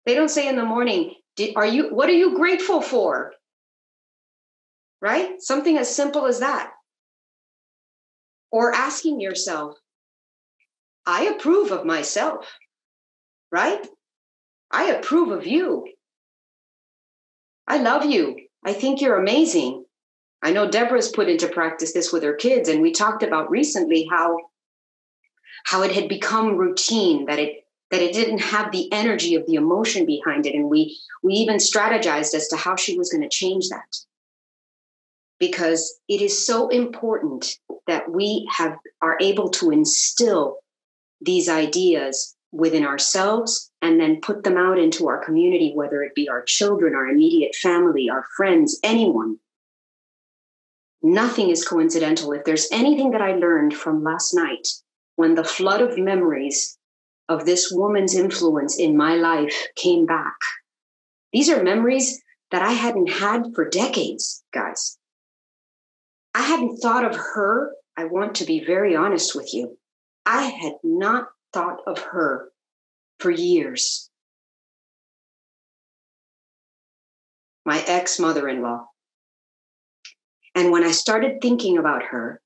Speaker 1: They don't say in the morning, what are you grateful for? Right? Something as simple as that. Or asking yourself, I approve of myself, right? I approve of you. I love you. I think you're amazing. I know Deborah's put into practice this with her kids, and we talked about recently how it had become routine, that it didn't have the energy of the emotion behind it. And we even strategized as to how she was going to change that. Because it is so important that we are able to instill these ideas within ourselves and then put them out into our community, whether it be our children, our immediate family, our friends, anyone. Nothing is coincidental. If there's anything that I learned from last night, when the flood of memories of this woman's influence in my life came back, these are memories that I hadn't had for decades, guys. I hadn't thought of her. I want to be very honest with you. I had not thought of her for years. My ex-mother-in-law. And when I started thinking about her,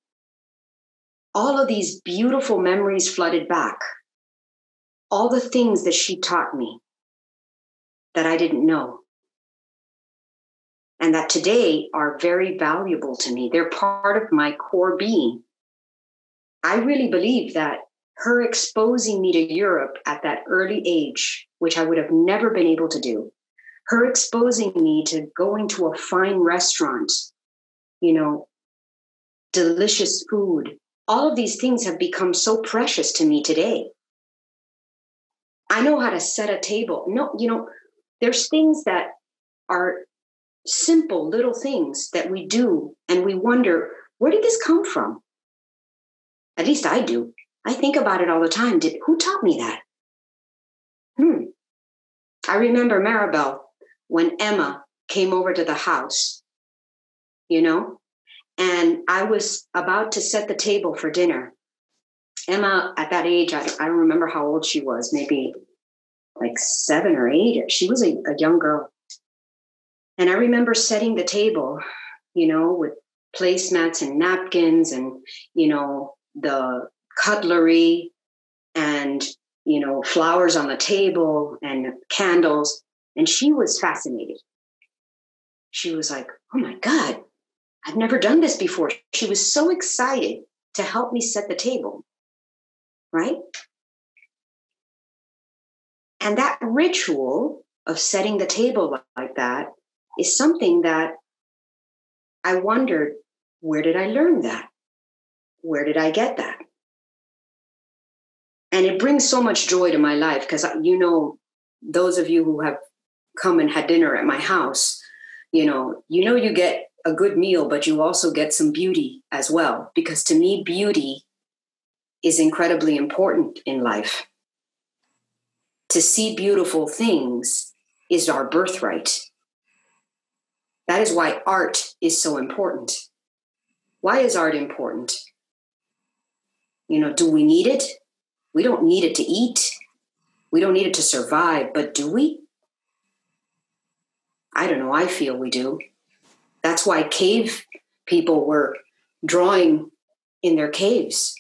Speaker 1: all of these beautiful memories flooded back. All the things that she taught me that I didn't know, and that today are very valuable to me. They're part of my core being. I really believe that her exposing me to Europe at that early age, which I would have never been able to do, her exposing me to going to a fine restaurant, delicious food, all of these things have become so precious to me today. I know how to set a table. No, there's things that are simple little things that we do, and we wonder, where did this come from? At least I do. I think about it all the time. Who taught me that? I remember Maribel when Emma came over to the house, and I was about to set the table for dinner. Emma, at that age, I don't remember how old she was, maybe like 7 or 8. She was a young girl. And I remember setting the table, with placemats and napkins and, the cutlery and, flowers on the table and candles. And she was fascinated. She was like, oh my God, I've never done this before. She was so excited to help me set the table, right? And that ritual of setting the table like that is something that I wondered, where did I learn that? Where did I get that? And it brings so much joy to my life because, those of you who have come and had dinner at my house, you get a good meal, but you also get some beauty as well. Because to me, beauty is incredibly important in life. To see beautiful things is our birthright. That is why art is so important. Why is art important? Do we need it? We don't need it to eat. We don't need it to survive, but do we? I don't know. I feel we do. That's why cave people were drawing in their caves,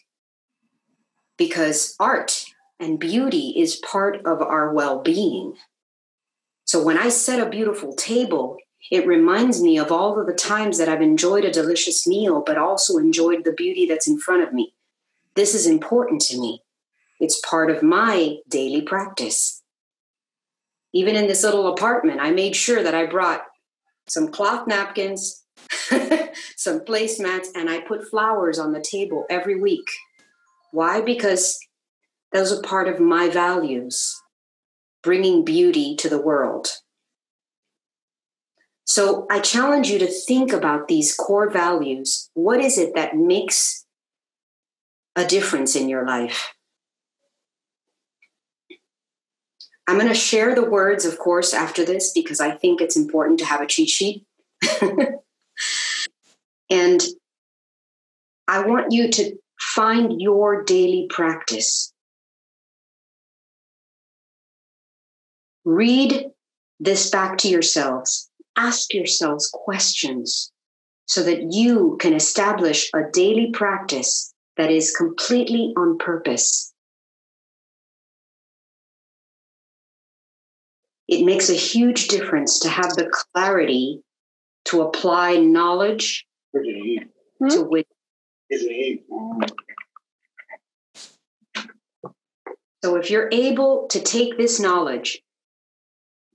Speaker 1: because art and beauty is part of our well-being. So when I set a beautiful table, it reminds me of all of the times that I've enjoyed a delicious meal, but also enjoyed the beauty that's in front of me. This is important to me. It's part of my daily practice. Even in this little apartment, I made sure that I brought some cloth napkins, some placemats, and I put flowers on the table every week. Why? Because those are part of my values, bringing beauty to the world. So I challenge you to think about these core values. What is it that makes a difference in your life? I'm going to share the words, of course, after this, because I think it's important to have a cheat sheet. And I want you to find your daily practice. Read this back to yourselves. Ask yourselves questions so that you can establish a daily practice that is completely on purpose. It makes a huge difference to have the clarity to apply knowledge to wisdom. So if you're able to take this knowledge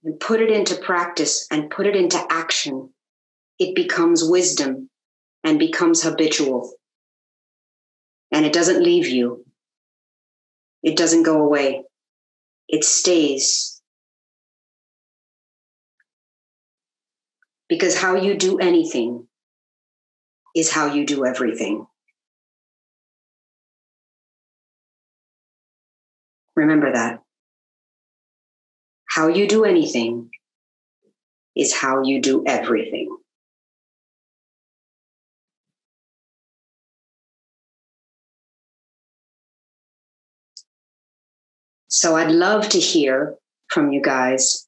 Speaker 1: and put it into practice and put it into action, it becomes wisdom and becomes habitual. And it doesn't leave you. It doesn't go away. It stays. Because how you do anything is how you do everything. Remember that. How you do anything is how you do everything. So I'd love to hear from you guys.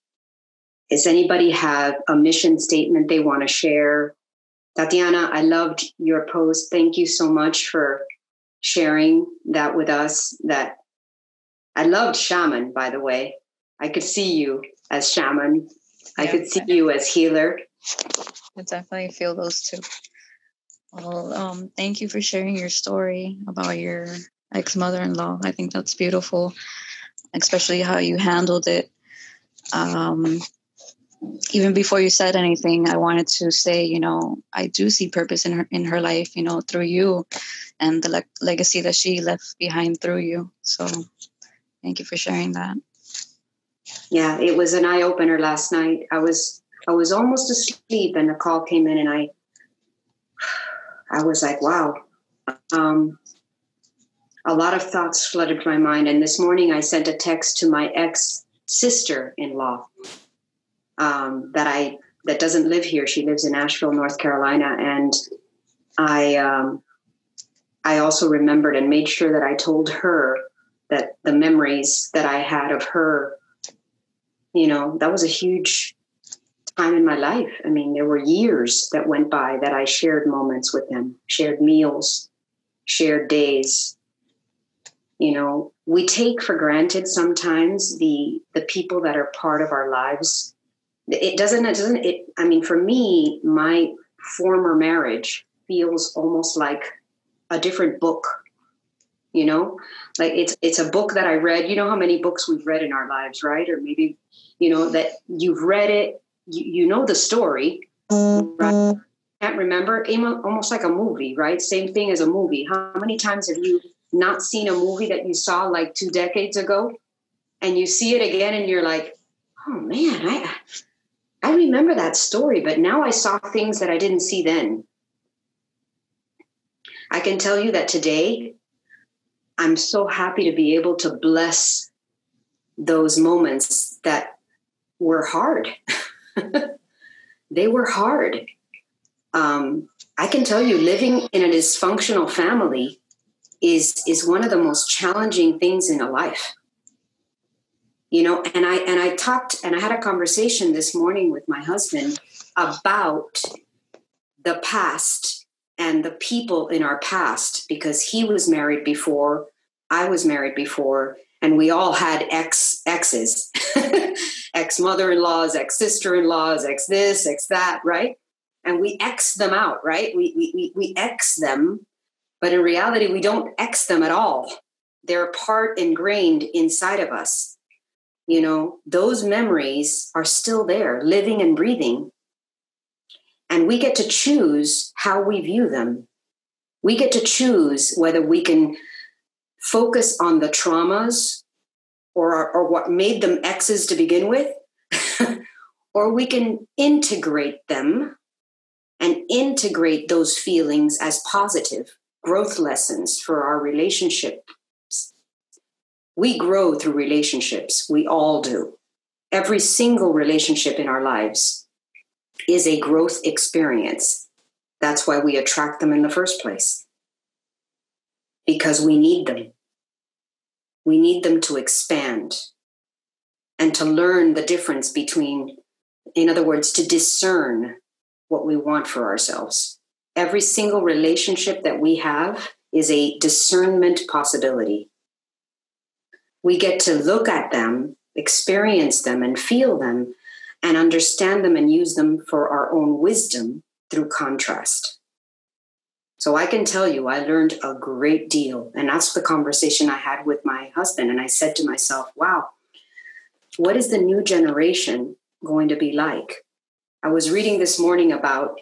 Speaker 1: Does anybody have a mission statement they want to share? Tatiana, I loved your post. Thank you so much for sharing that with us. That I loved shaman, by the way. I could see you as shaman. Yeah, I could see you as healer.
Speaker 5: I definitely feel those two. Well, thank you for sharing your story about your ex-mother-in-law. I think that's beautiful, especially how you handled it. Even before you said anything, I wanted to say, I do see purpose in her life, through you and the legacy that she left behind through you. So thank you for sharing that.
Speaker 1: Yeah, it was an eye-opener last night. I was almost asleep and a call came in and I was like, wow. A lot of thoughts flooded my mind. And this morning I sent a text to my ex-sister-in-law that doesn't live here. She lives in Asheville, North Carolina. And I also remembered and made sure that I told her that the memories that I had of her, that was a huge time in my life. I mean, there were years that went by that I shared moments with them, shared meals, shared days. We take for granted sometimes the people that are part of our lives. For me, my former marriage feels almost like a different book, like it's a book that I read. You know how many books we've read in our lives, right? Or maybe, that you've read it, you know the story, right? Can't remember, almost like a movie, right? Same thing as a movie. How many times have you not seen a movie that you saw like 2 decades ago and you see it again and you're like, oh man, I remember that story, but now I saw things that I didn't see then. I can tell you that today, I'm so happy to be able to bless those moments that were hard. They were hard. I can tell you, living in a dysfunctional family is one of the most challenging things in a life. You know, and I had a conversation this morning with my husband about the past and the people in our past, because he was married before, I was married before, and we all had exes, ex-mother-in-laws, ex-sister-in-laws, ex this, ex that, right? And we X them out, right? We X them, but in reality, we don't X them at all. They're part ingrained inside of us. You know, those memories are still there, living and breathing. And we get to choose how we view them. We get to choose whether we can focus on the traumas or what made them X's to begin with, or we can integrate them and integrate those feelings as positive growth lessons for our relationship. We grow through relationships. We all do. Every single relationship in our lives is a growth experience. That's why we attract them in the first place. Because we need them. We need them to expand and to learn the difference between, in other words, to discern what we want for ourselves. Every single relationship that we have is a discernment possibility. We get to look at them, experience them, and feel them, and understand them and use them for our own wisdom through contrast. So I can tell you, I learned a great deal. And that's the conversation I had with my husband. And I said to myself, wow, what is the new generation going to be like? I was reading this morning about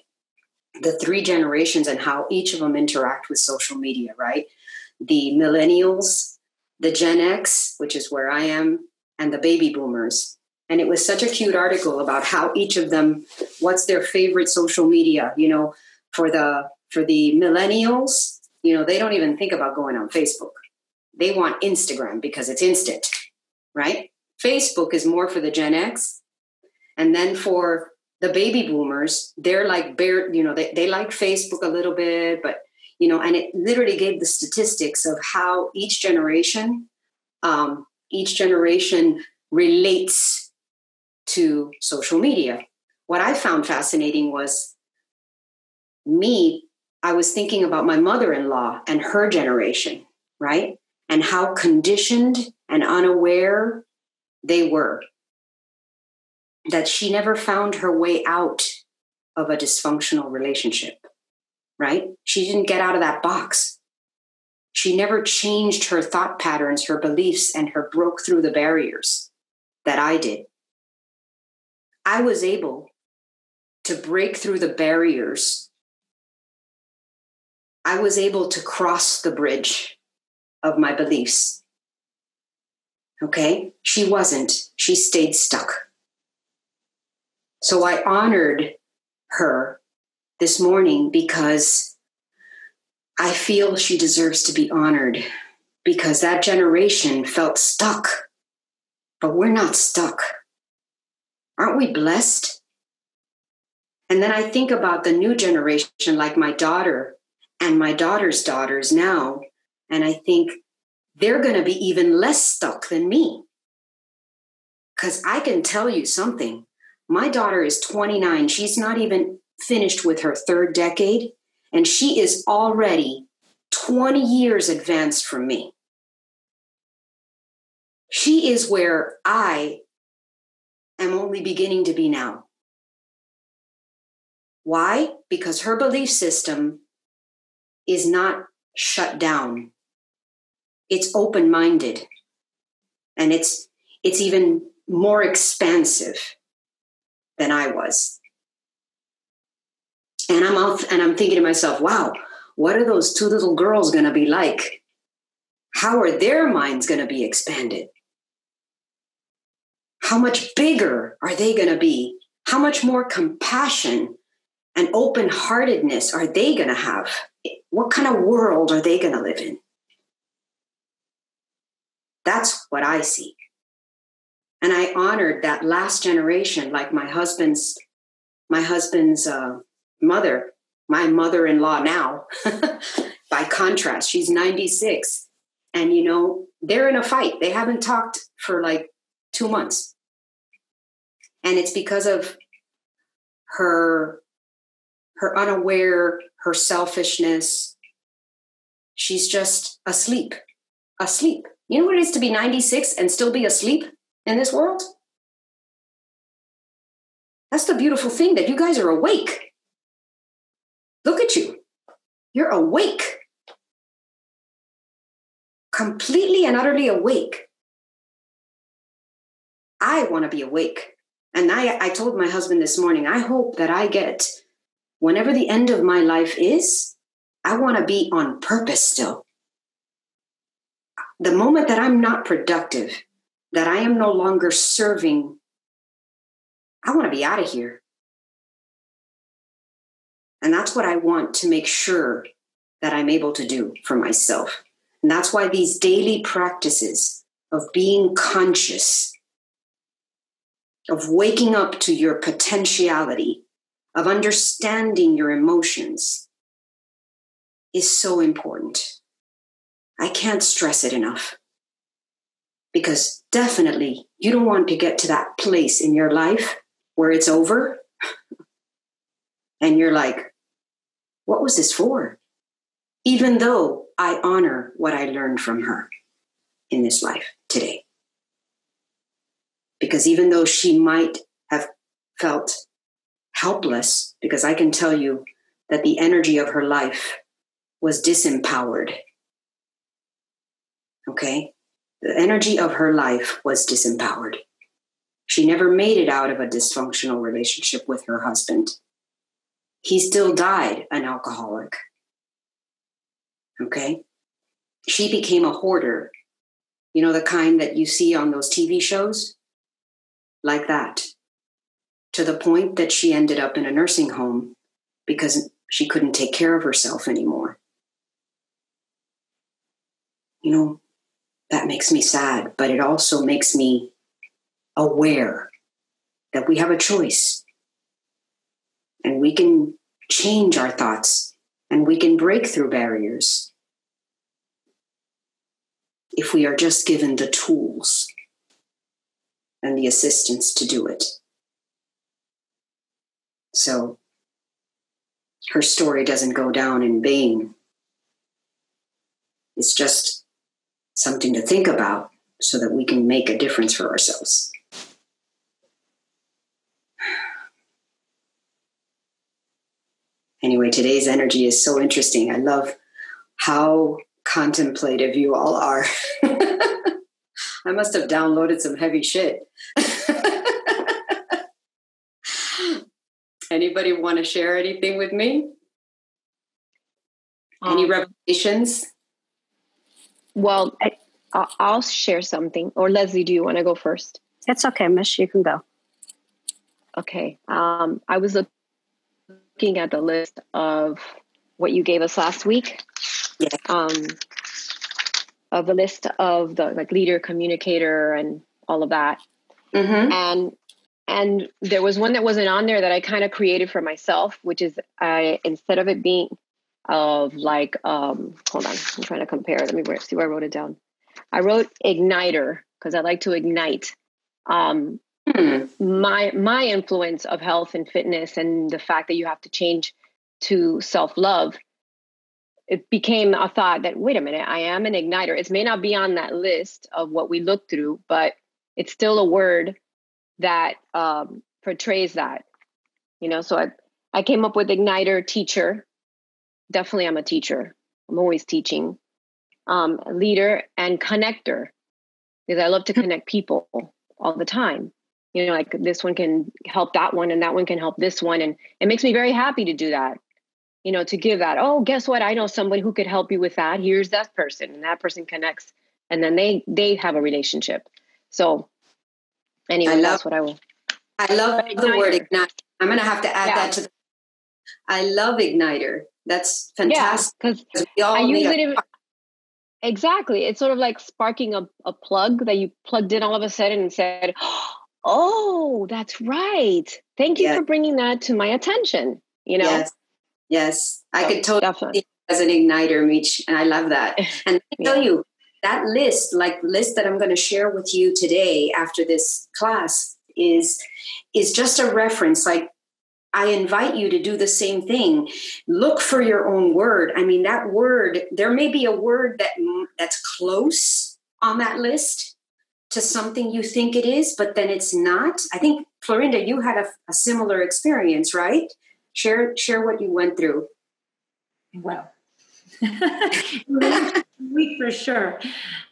Speaker 1: the 3 generations and how each of them interact with social media, right? The millennials, the Gen X, which is where I am, and the baby boomers. And it was such a cute article about how each of them, what's their favorite social media, you know, for the millennials, you know, they don't even think about going on Facebook. They want Instagram because it's instant, right? Facebook is more for the Gen X. And then for the baby boomers, they're like, they like Facebook a little bit, but, you know, and it literally gave the statistics of how each generation relates to social media. What I found fascinating was I was thinking about my mother-in-law and her generation, right? And how conditioned and unaware they were. That she never found her way out of a dysfunctional relationship, right? She didn't get out of that box. She never changed her thought patterns, her beliefs, and her broke through the barriers that I did. I was able to break through the barriers. I was able to cross the bridge of my beliefs. Okay? She wasn't. She stayed stuck. So I honored her this morning because I feel she deserves to be honored, because that generation felt stuck, but we're not stuck. Aren't we blessed? And then I think about the new generation, like my daughter and my daughter's daughters now, and I think they're going to be even less stuck than me. Because I can tell you something. My daughter is 29. She's not even finished with her 3rd decade, and she is already 20 years advanced from me. She is where I am only beginning to be now. Why? Because her belief system is not shut down. It's open-minded, and it's even more expansive than I was. And I'm thinking to myself, wow, what are those 2 little girls going to be like? How are their minds going to be expanded? How much bigger are they going to be? how much more compassion and open-heartedness are they going to have? What kind of world are they going to live in? That's what I see. And I honored that last generation, like my husband's mother, my mother-in-law now, by contrast, she's 96. And, you know, they're in a fight. They haven't talked for like 2 months. And it's because of her unaware, her selfishness. She's just asleep. You know what it is to be 96 and still be asleep in this world? That's the beautiful thing, that you guys are awake. Look at you. You're awake. Completely and utterly awake. I want to be awake. And I told my husband this morning, I hope that I get, whenever the end of my life is, I want to be on purpose still. The moment that I'm not productive, that I am no longer serving, I want to be out of here. And that's what I want to make sure that I'm able to do for myself. And that's why these daily practices of being conscious, of waking up to your potentiality, of understanding your emotions, is so important. I can't stress it enough. Because definitely you don't want to get to that place in your life where it's over and you're like, what was this for? Even though I honor what I learned from her in this life today. Because even though she might have felt helpless, because I can tell you that the energy of her life was disempowered. Okay? The energy of her life was disempowered. She never made it out of a dysfunctional relationship with her husband. He still died an alcoholic. Okay? She became a hoarder. You know, the kind that you see on those TV shows? Like that. To the point that she ended up in a nursing home because she couldn't take care of herself anymore. You know, that makes me sad, but it also makes me aware that we have a choice. And we can change our thoughts and we can break through barriers if we are just given the tools and the assistance to do it. So her story doesn't go down in vain. It's just something to think about so that we can make a difference for ourselves. Anyway, today's energy is so interesting. I love how contemplative you all are. I must have downloaded some heavy shit. Anybody want to share anything with me? Any revelations?
Speaker 6: Well, I'll share something. Or Leslie, do you want to go first?
Speaker 2: It's okay, Mish. You can go.
Speaker 6: Okay. I was looking at the list of what you gave us last week.
Speaker 1: Yeah.
Speaker 6: Of the list of the like leader, communicator, and all of that.
Speaker 1: Mm-hmm.
Speaker 6: And there was one that wasn't on there that I kind of created for myself, which is instead of it being of like, hold on, I'm trying to compare. Let me see where I wrote it down. I wrote igniter because I like to ignite. My influence of health and fitness and the fact that you have to change to self-love, it became a thought that, wait a minute, I am an igniter. It may not be on that list of what we looked through, but it's still a word that portrays that, you know. So I came up with igniter, teacher. Definitely I'm a teacher. I'm always teaching. Leader and connector, because I love to connect people all the time. You know, like this one can help that one and that one can help this one. And it makes me very happy to do that. You know, to give that, oh, guess what? I know somebody who could help you with that. Here's that person. And that person connects. And then they have a relationship. So anyway, that's what I will.
Speaker 1: I love the word ignite. I'm going to have to add that to the. I love igniter. That's fantastic.
Speaker 6: Yeah, because I use it. Exactly. It's sort of like sparking a plug that you plugged in all of a sudden and said, oh, that's right. Thank you for bringing that to my attention. You know?
Speaker 1: Yes. I could totally see it as an igniter, Meech, and I love that. And let me tell you, that list, like the list that I'm going to share with you today after this class is just a reference. Like, I invite you to do the same thing. Look for your own word. I mean, that word, there may be a word that's close on that list to something you think it is, but then it's not. I think, Florinda, you had a similar experience, right? Share what you went through.
Speaker 7: Well, week for sure.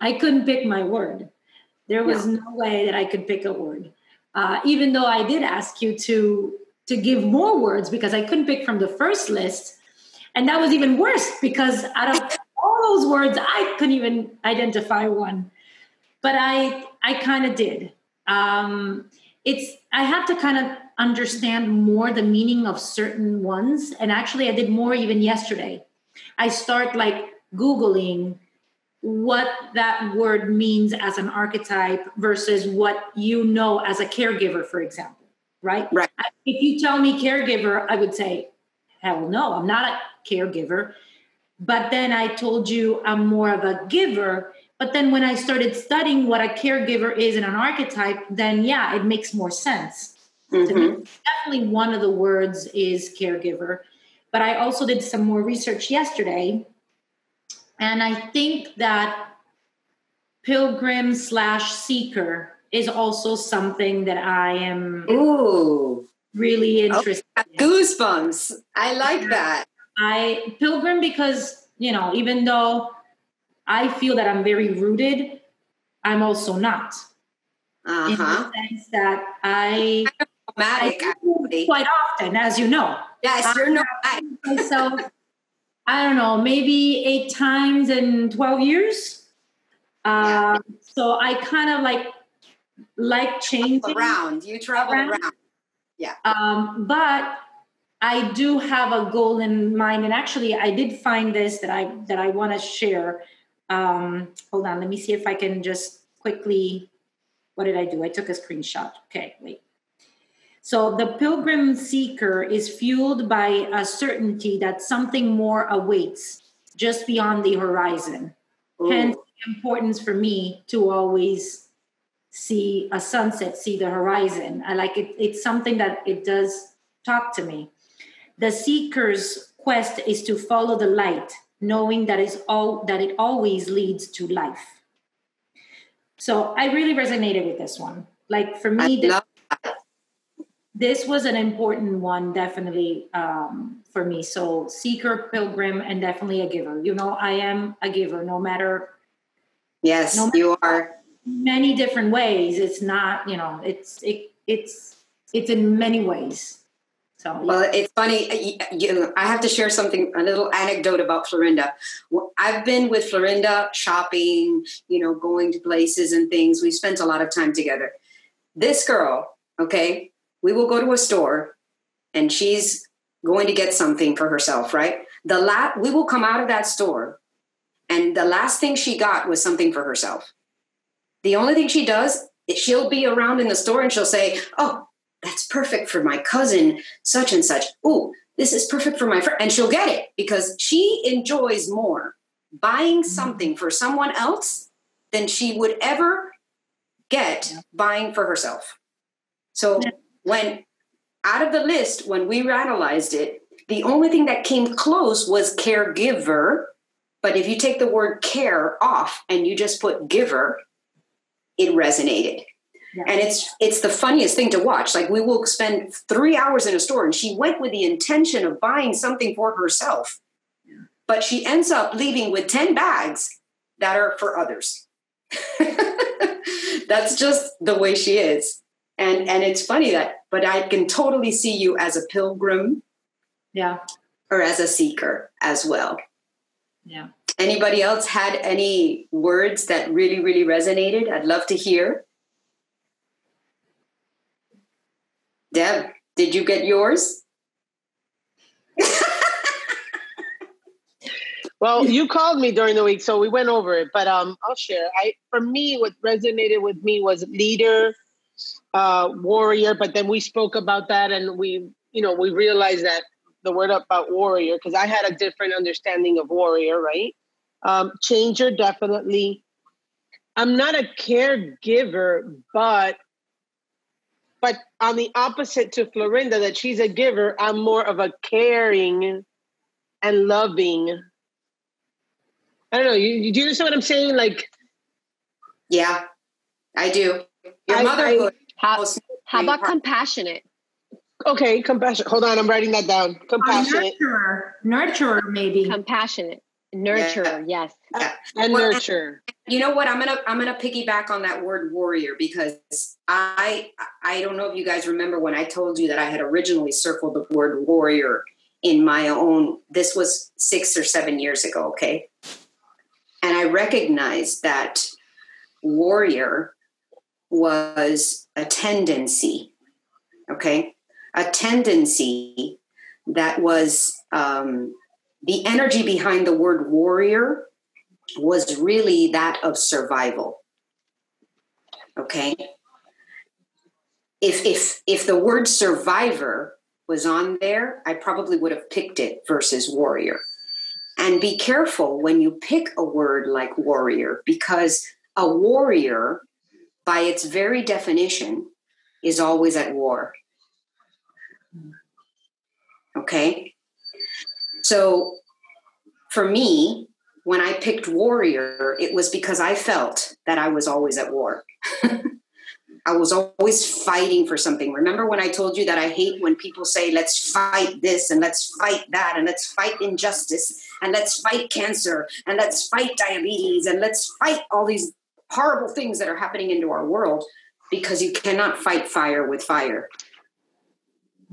Speaker 7: I couldn't pick my word. There was no way that I could pick a word. Even though I did ask you to give more words because I couldn't pick from the first list. And that was even worse because out of all those words, I couldn't even identify one. But I kind of did. I had to kind of understand more the meaning of certain ones. And actually, I did more even yesterday. I start like Googling what that word means as an archetype versus what you know as a caregiver, for example. Right? If you tell me caregiver, I would say, hell no, I'm not a caregiver. But then I told you I'm more of a giver. But then when I started studying what a caregiver is in an archetype, then it makes more sense. To me, definitely one of the words is caregiver. But I also did some more research yesterday. And I think that pilgrim / seeker is also something that I am really interested in.
Speaker 1: Goosebumps. I like that.
Speaker 7: Pilgrim because, even though I feel that I'm very rooted, I'm also not. In the sense that I quite often, as you know.
Speaker 1: Yes, you're not.
Speaker 7: Myself, I don't know, maybe 8 times in 12 years. So I kind of like changing.
Speaker 1: You travel around. Yeah.
Speaker 7: But I do have a goal in mind. And actually, I did find this that I want to share. Hold on. Let me see if I can just quickly. What did I do? I took a screenshot. Okay, wait. So the pilgrim seeker is fueled by a certainty that something more awaits just beyond the horizon. Ooh. Hence the importance for me to always see a sunset, see the horizon. I like it. It's something that it does talk to me. The seeker's quest is to follow the light, knowing that it always leads to life. So I really resonated with this one. Like for me, this was an important one, definitely for me. So seeker, pilgrim, and definitely a giver. I am a giver, no matter.
Speaker 1: Yes, you are.
Speaker 7: Many different ways. It's not, it's in many ways. So
Speaker 1: well, it's funny. I have to share a little anecdote about Florinda. I've been with Florinda shopping, going to places and things. We spent a lot of time together. This girl, okay, we will go to a store and she's going to get something for herself, right? We will come out of that store and the last thing she got was something for herself. The only thing she does is she'll be around in the store and she'll say, oh, that's perfect for my cousin, such and such. Oh, this is perfect for my friend. And she'll get it because she enjoys more buying something for someone else than she would ever get buying for herself. So when out of the list, when we analyzed it, the only thing that came close was caregiver. But if you take the word care off and you just put giver, it resonated. Yeah. And it's the funniest thing to watch. Like we will spend 3 hours in a store and she went with the intention of buying something for herself, but she ends up leaving with 10 bags that are for others. That's just the way she is. And it's funny but I can totally see you as a pilgrim.
Speaker 7: Yeah.
Speaker 1: Or as a seeker as well.
Speaker 7: Yeah.
Speaker 1: Anybody else had any words that really, really resonated? I'd love to hear. Deb, did you get yours?
Speaker 3: Well, you called me during the week, so we went over it. But I'll share. For me, what resonated with me was leader, warrior. But then we spoke about that, and we realized that the word about warrior, because I had a different understanding of warrior, right? Changer, definitely. I'm not a caregiver, but on the opposite to Florinda, that she's a giver, I'm more of a caring and loving. I don't know. Do you understand what I'm saying? Like,
Speaker 1: yeah, I do. Your motherhood.
Speaker 6: How about compassionate?
Speaker 3: Okay, compassionate. Hold on, I'm writing that down. Compassionate.
Speaker 7: Nurturer, maybe.
Speaker 6: Compassionate. Nurturer, yes.
Speaker 3: And nurture.
Speaker 1: You know what? I'm gonna piggyback on that word warrior, because I don't know if you guys remember when I told you that I had originally circled the word warrior in my own. This was 6 or 7 years ago, okay? And I recognized that warrior was a tendency, okay? A tendency that was the energy behind the word warrior was really that of survival, okay? If the word survivor was on there, I probably would have picked it versus warrior. And be careful when you pick a word like warrior, because a warrior, by its very definition, is always at war. Okay? So for me, when I picked warrior, it was because I felt that I was always at war. I was always fighting for something. Remember when I told you that I hate when people say, let's fight this and let's fight that and let's fight injustice and let's fight cancer and let's fight diabetes and let's fight all these horrible things that are happening into our world, because you cannot fight fire with fire.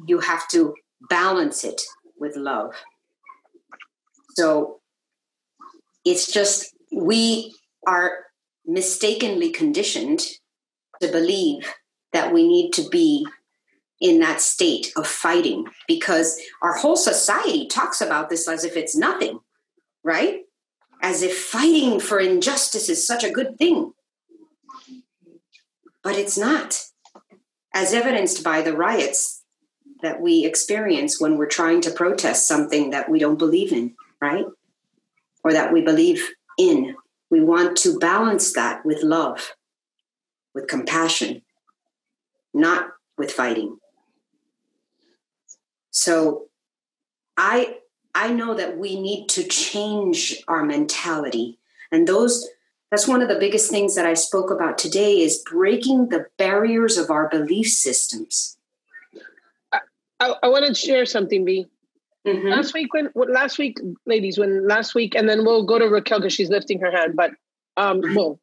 Speaker 1: You have to balance it with love. So it's just, we are mistakenly conditioned to believe that we need to be in that state of fighting, because our whole society talks about this as if it's nothing, right? As if fighting for injustice is such a good thing. But it's not, as evidenced by the riots that we experience when we're trying to protest something that we don't believe in, right? Or that we believe in. We want to balance that with love, with compassion, not with fighting. So I know that we need to change our mentality. And that's one of the biggest things that I spoke about today, is breaking the barriers of our belief systems.
Speaker 3: I want to share something, B.
Speaker 1: Mm-hmm.
Speaker 3: Last week, ladies, and then we'll go to Raquel because she's lifting her hand. But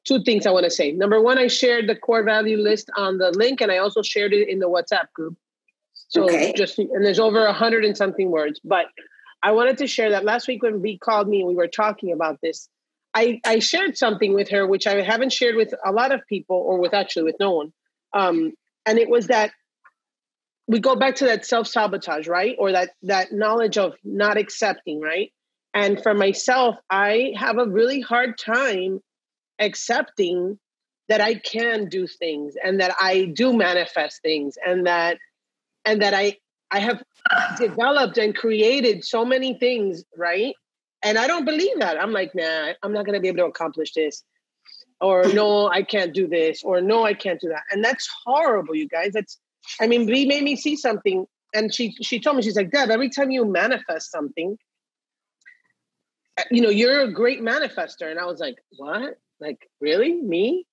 Speaker 3: two things I want to say. Number one, I shared the core value list on the link, and I also shared it in the WhatsApp group. So
Speaker 1: okay.
Speaker 3: And there's over 100 and something words. But I wanted to share that last week when B called me and we were talking about this, I shared something with her, which I haven't shared with a lot of people, or with no one. And it was that we go back to that self-sabotage, right? Or that knowledge of not accepting, right? And for myself, I have a really hard time accepting that I can do things and that I do manifest things and that I have developed and created so many things, right? And I don't believe that. I'm like, nah, I'm not going to be able to accomplish this. Or no, I can't do this. Or no, I can't do that. And that's horrible, you guys. B made me see something. And she told me, she's like, Deb, every time you manifest something, you're a great manifester. And I was like, what? Like, really? Me?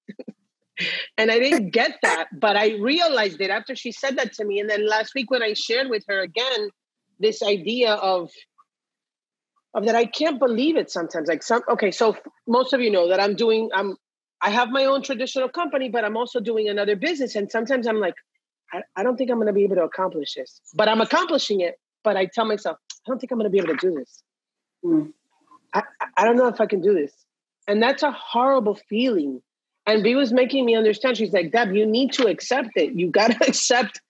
Speaker 3: And I didn't get that, but I realized it after she said that to me. And then last week when I shared with her again, this idea of that, I can't believe it sometimes. So most of you know that I have my own traditional company, but I'm also doing another business. And sometimes I'm like, I don't think I'm going to be able to accomplish this, but I'm accomplishing it. But I tell myself, I don't think I'm going to be able to do this. I don't know if I can do this. And that's a horrible feeling. And B was making me understand. She's like, Deb, you need to accept it. You got to accept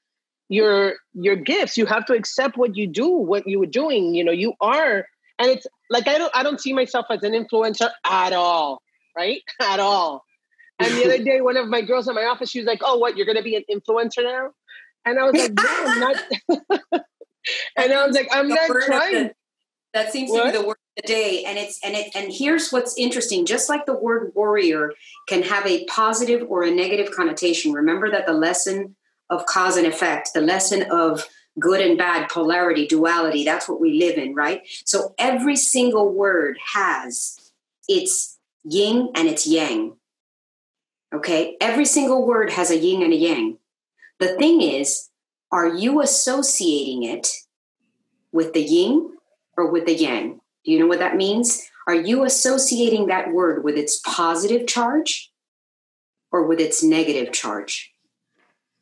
Speaker 3: your gifts. You have to accept what you do, what you were doing. You are, and it's like I don't see myself as an influencer at all, right? At all. And the other day, one of my girls in my office, she was like, "Oh, what? You're going to be an influencer now?" And I was like, "No, I'm not." And I was like, "I'm not trying."
Speaker 1: That seems to be the word of the day. And here's what's interesting. Just like the word warrior can have a positive or a negative connotation. Remember that the lesson of cause and effect, the lesson of good and bad, polarity, duality, that's what we live in, right? So every single word has its yin and its yang. Okay? Every single word has a yin and a yang. The thing is, are you associating it with the yin or with the yang? Do you know what that means? Are you associating that word with its positive charge or with its negative charge?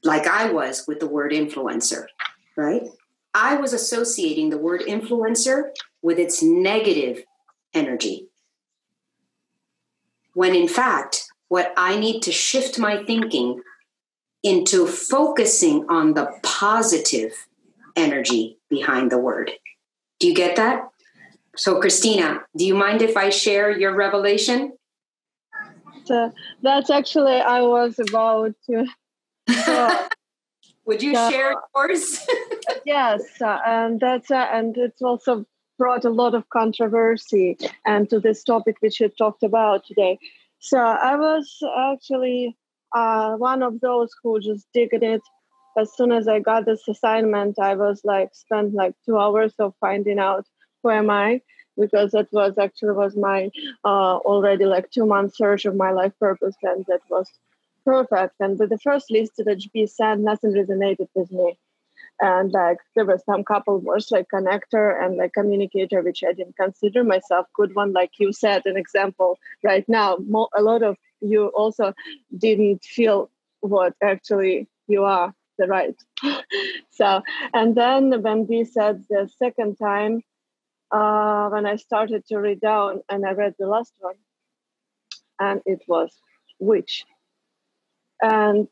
Speaker 1: Like I was with the word influencer, right? I was associating the word influencer with its negative energy. When in fact, what I need to shift my thinking into focusing on the positive energy behind the word. Do you get that? So, Christina, do you mind if I share your revelation?
Speaker 6: So that's actually I was about to.
Speaker 1: Would you share yours?
Speaker 6: Yes, and it's also brought a lot of controversy and to this topic which you talked about today. So I was actually one of those who just digged it. As soon as I got this assignment, I was spent 2 hours of finding out who am I, because that was my already 2-month search of my life purpose, and that was perfect. And with the first list that HB sent, nothing resonated with me. And there were some couple words like connector and communicator, which I didn't consider myself good one. Like you said, an example right now, a lot of you also didn't feel what actually you are, the right. So, and then when we said the second time, when I started to read down and I read the last one, and it was witch. And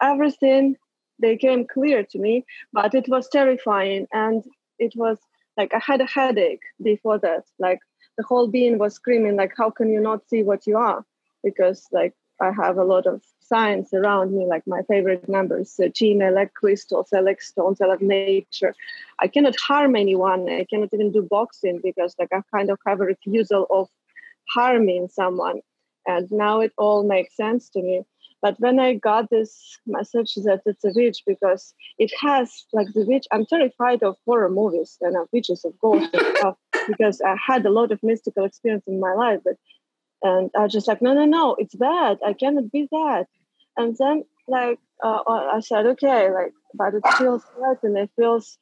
Speaker 6: everything became clear to me, but it was terrifying. And it was I had a headache before that. The whole being was screaming, how can you not see what you are? Because I have a lot of science around me, my favorite numbers, 13, I like crystals, I like stones, I love nature. I cannot harm anyone. I cannot even do boxing because I kind of have a refusal of harming someone. And now it all makes sense to me. But when I got this message that it's a witch, because it has the witch, I'm terrified of horror movies and of witches, of ghosts and stuff, because I had a lot of mystical experience in my life. And I just no, it's bad. I cannot be that. And then I said, okay, but it feels right, and it feels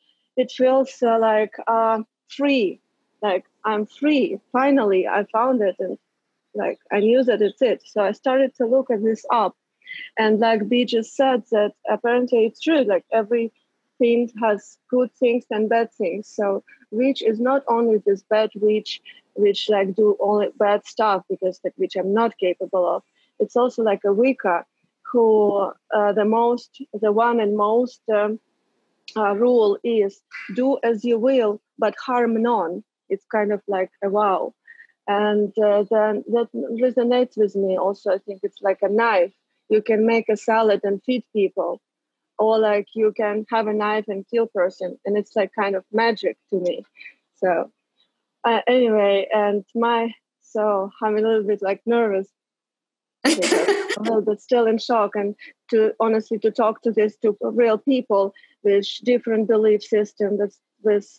Speaker 6: free. I'm free. Finally, I found it, and I knew that it's it. So I started to look at this up. And Bee just said that apparently it's true, everything has good things and bad things. So witch is not only this bad witch, which do only bad stuff, because which I'm not capable of. It's also a Wicca, who the one and most rule is do as you will, but harm none. It's kind of a wow. And then that resonates with me also. I think it's like a knife. You can make a salad and feed people, or you can have a knife and kill person, and it's kind of magic to me. So anyway, and so I'm a little bit nervous, because I'm a little bit still in shock, and to talk to real people with different belief system, with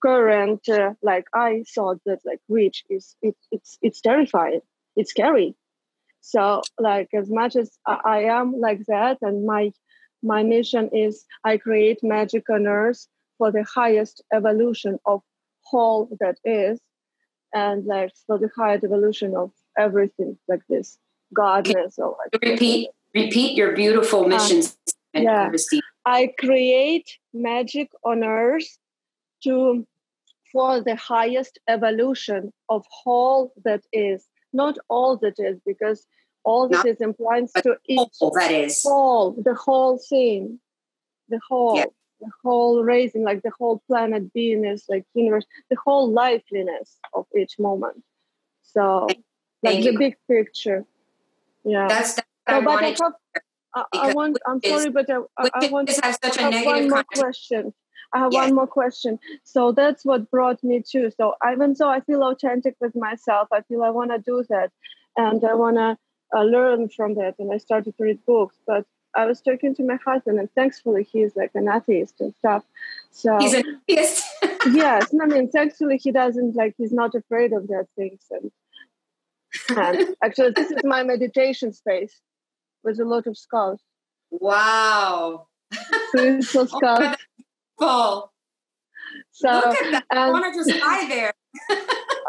Speaker 6: current I thought that witch is it's terrifying, it's scary. So as much as I am that, and my mission is I create magic on earth for the highest evolution of whole that is, and for the highest evolution of everything this godness. Or
Speaker 1: repeat your beautiful mission.
Speaker 6: Yeah, I create magic on earth for the highest evolution of whole that is, not all that is, because
Speaker 8: all that is implies to each
Speaker 1: that is
Speaker 8: whole, the whole thing, the whole raising, like the whole planet beingness, like universe, the whole liveliness of each moment. So like the big picture. Yeah.
Speaker 1: That's
Speaker 8: so, but I have, I'm sorry, but I want to have one more question. I have one more question. So that's what brought me to. So even though I feel authentic with myself, I feel I want to do that. And I want to learn from that. And I started to read books. But I was talking to my husband, and thankfully he's like an atheist and stuff. So
Speaker 1: he's an atheist.
Speaker 8: Yes. I mean, thankfully he doesn't, like, he's not afraid of that things. And actually, this is my meditation space with a lot of skulls.
Speaker 1: Wow.
Speaker 8: Crystal skulls.
Speaker 1: Full.
Speaker 8: So,
Speaker 1: look at that. I want to just lie there.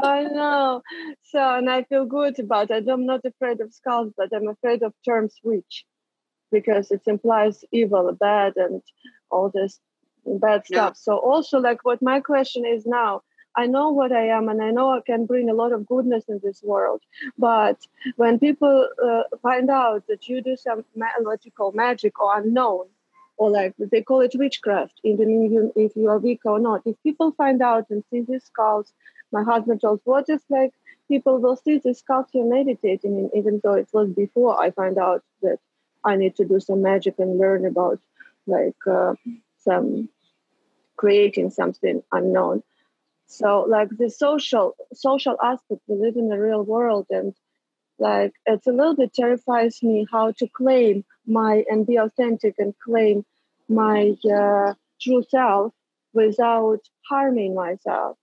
Speaker 8: I know. So, and I feel good about it. I'm not afraid of skulls, but I'm afraid of terms witch, because it implies evil, bad, and all this bad stuff. So also, like, what my question is now, I know what I am, and I know I can bring a lot of goodness in this world. But when people find out that you do some magical magic or unknown, or like they call it witchcraft, even if you are weak or not, if people find out and see these skulls, my husband told, what if like people will see this skulls you're meditating in, even though it was before I find out that I need to do some magic and learn about like some creating something unknown. So like the social aspect, we live in the real world, and like it's a little bit terrifies me how to claim and be authentic and claim my true self without harming myself.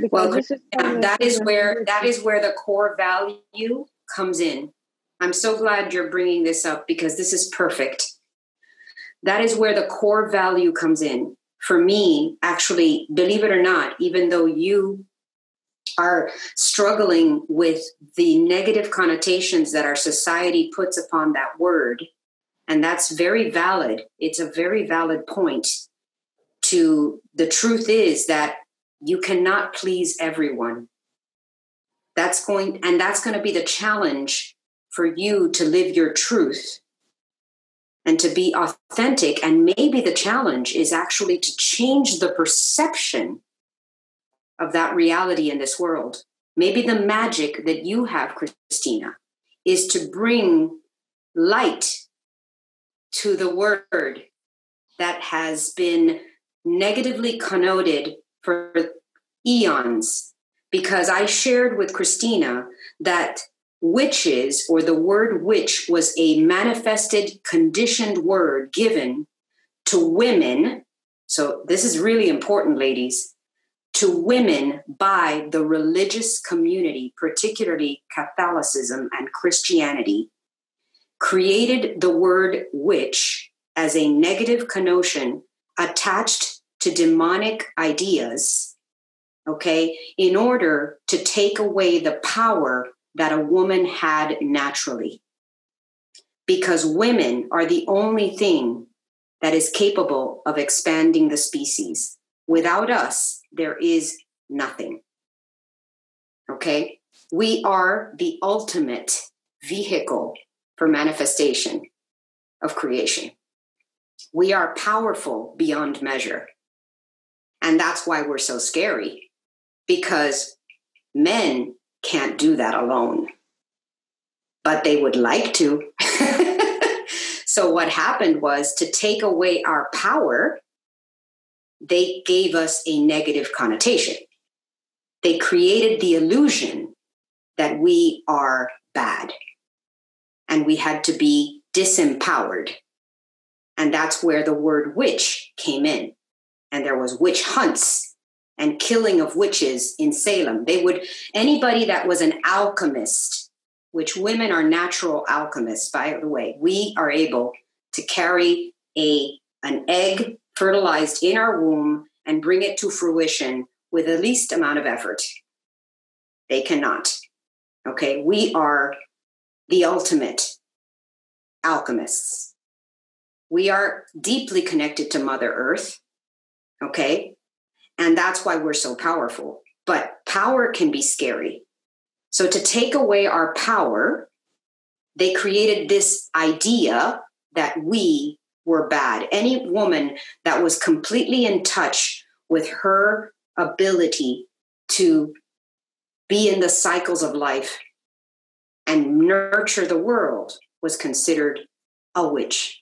Speaker 8: Because
Speaker 1: well, that is where the core value comes in. I'm so glad you're bringing this up, because this is perfect. That is where the core value comes in. For me, actually, believe it or not, even though you are struggling with the negative connotations that our society puts upon that word, and that's very valid. It's a very valid point. The truth is that you cannot please everyone. That's going to be the challenge for you to live your truth and to be authentic. And maybe the challenge is actually to change the perception of that reality in this world. Maybe the magic that you have, Christina, is to bring light to the word that has been negatively connoted for eons. Because I shared with Christina that witches, or the word witch, was a manifested, conditioned word given to women. So this is really important, ladies. To women by the religious community, particularly Catholicism and Christianity, created the word witch as a negative connotation attached to demonic ideas, okay, in order to take away the power that a woman had naturally. Because women are the only thing that is capable of expanding the species. Without us, there is nothing. Okay? We are the ultimate vehicle for manifestation of creation. We are powerful beyond measure. And that's why we're so scary, because men can't do that alone, but they would like to. So what happened was, to take away our power, they gave us a negative connotation. They created the illusion that we are bad and we had to be disempowered. And that's where the word witch came in. And there was witch hunts and killing of witches in Salem. Anybody that was an alchemist, which women are natural alchemists, by the way, we are able to carry an egg fertilized in our womb and bring it to fruition with the least amount of effort. They cannot. Okay, we are the ultimate alchemists. We are deeply connected to Mother Earth. Okay, and that's why we're so powerful. But power can be scary. So to take away our power, they created this idea that we were bad. Any woman that was completely in touch with her ability to be in the cycles of life and nurture the world was considered a witch.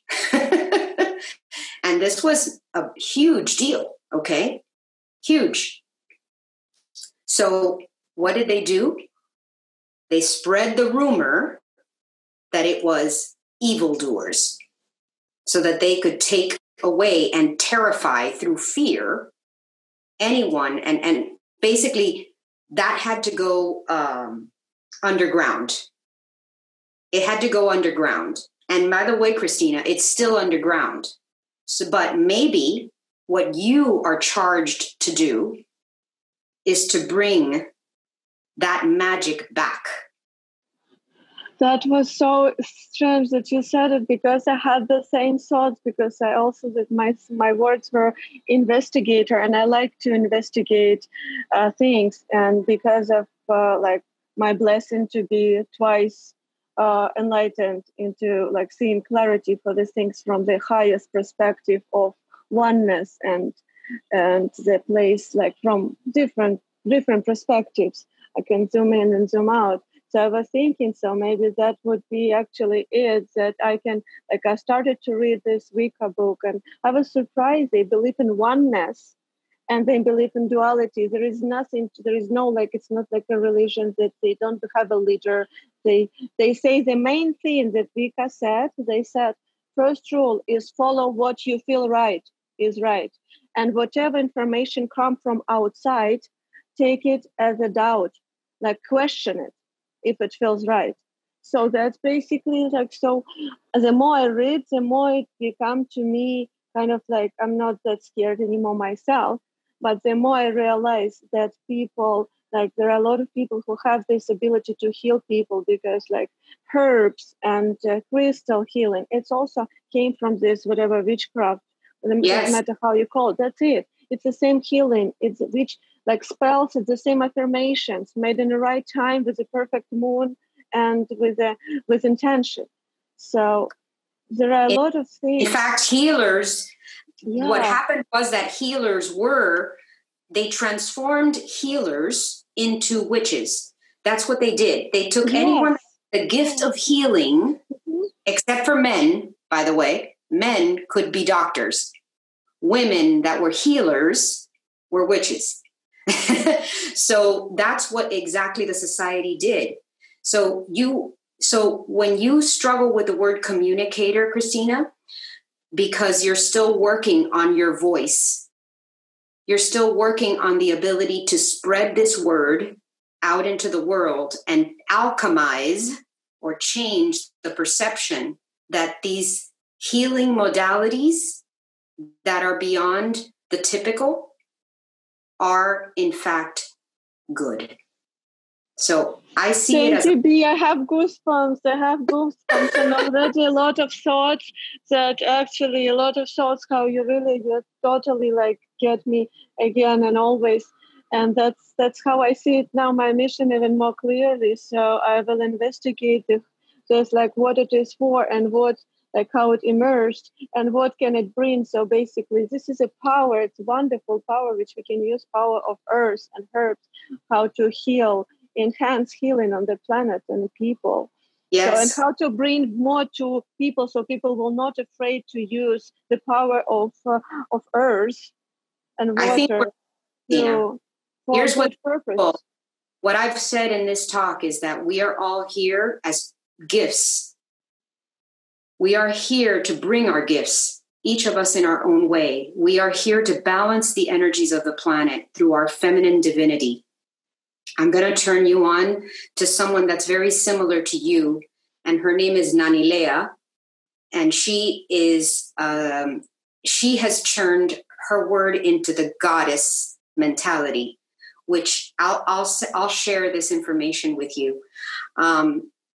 Speaker 1: And this was a huge deal, okay? Huge. So what did they do? They spread the rumor that it was evildoers so that they could take away and terrify through fear anyone. And basically that had to go underground. It had to go underground. And by the way, Christina, it's still underground. So, but maybe what you are charged to do is to bring that magic back.
Speaker 8: That was so strange that you said it, because I had the same thoughts, because I also that my words were investigator, and I like to investigate things, and because of like my blessing to be twice enlightened into like seeing clarity for these things from the highest perspective of oneness and the place like from different perspectives. I can zoom in and zoom out. So I was thinking, so maybe that would be actually it, that I can, like I started to read this Wicca book and I was surprised. They believe in oneness and they believe in duality. There is nothing, there is no, like, it's not like a religion that they don't have a leader. They say the main thing that Wicca said, they said, first rule is follow what you feel right is right. And whatever information comes from outside, take it as a doubt, like question it if it feels right. So that's basically like, so the more I read, the more it becomes to me kind of like, I'm not that scared anymore myself, but the more I realize that people, like there are a lot of people who have this ability to heal people, because like herbs and crystal healing, it's also came from this, whatever, witchcraft,
Speaker 1: Yes.
Speaker 8: No matter how you call it, that's it. It's the same healing. It's which like spells, it's the same affirmations made in the right time with the perfect moon and with intention. So there are a lot of things.
Speaker 1: In fact, healers, what happened was that healers they transformed healers into witches. That's what they did. They took anyone the gift of healing, except for men, by the way. Men could be doctors. Women that were healers were witches. So that's what exactly the society did. So when you struggle with the word communicator, Christina, because you're still working on your voice, you're still working on the ability to spread this word out into the world and alchemize or change the perception that these healing modalities that are beyond the typical are in fact good. So I see it as
Speaker 8: I have goosebumps. And already a lot of thoughts how you totally like get me again and always. And that's how I see it now, my mission even more clearly. So I will investigate just like what it is for and what, like how it emerged and what can it bring. So basically this is a power, it's a wonderful power, which we can use, power of earth and herbs, how to heal, enhance healing on the planet and people.
Speaker 1: Yes.
Speaker 8: So, and how to bring more to people so people will not afraid to use the power of earth and water.
Speaker 1: I think here's
Speaker 8: purpose.
Speaker 1: What I've said in this talk is that we are all here as gifts. We are here to bring our gifts, each of us in our own way. We are here to balance the energies of the planet through our feminine divinity. I'm going to turn you on to someone that's very similar to you, and her name is Nanilea, and she has turned her word into the goddess mentality, which I'll share this information with you.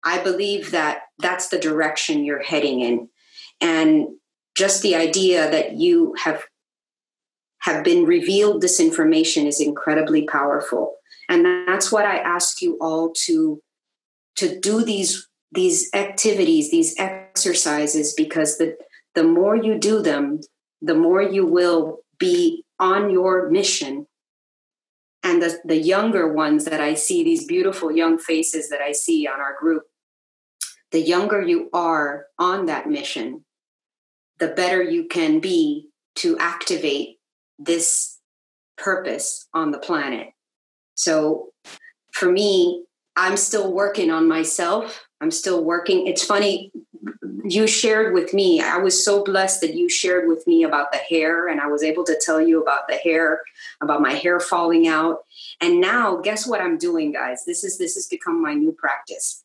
Speaker 1: I believe that that's the direction you're heading in, and just the idea that you have been revealed this information is incredibly powerful. And that's what I ask you all to do these these activities, these exercises, because the more you do them, the more you will be on your mission. And the younger ones that I see, these beautiful young faces that I see on our group, the younger you are on that mission, the better you can be to activate this purpose on the planet. So for me, I'm still working on myself. I'm still working. It's funny, you shared with me, I was so blessed that you shared with me about the hair, and I was able to tell you about the hair, about my hair falling out. And now, guess what I'm doing, guys? This has become my new practice,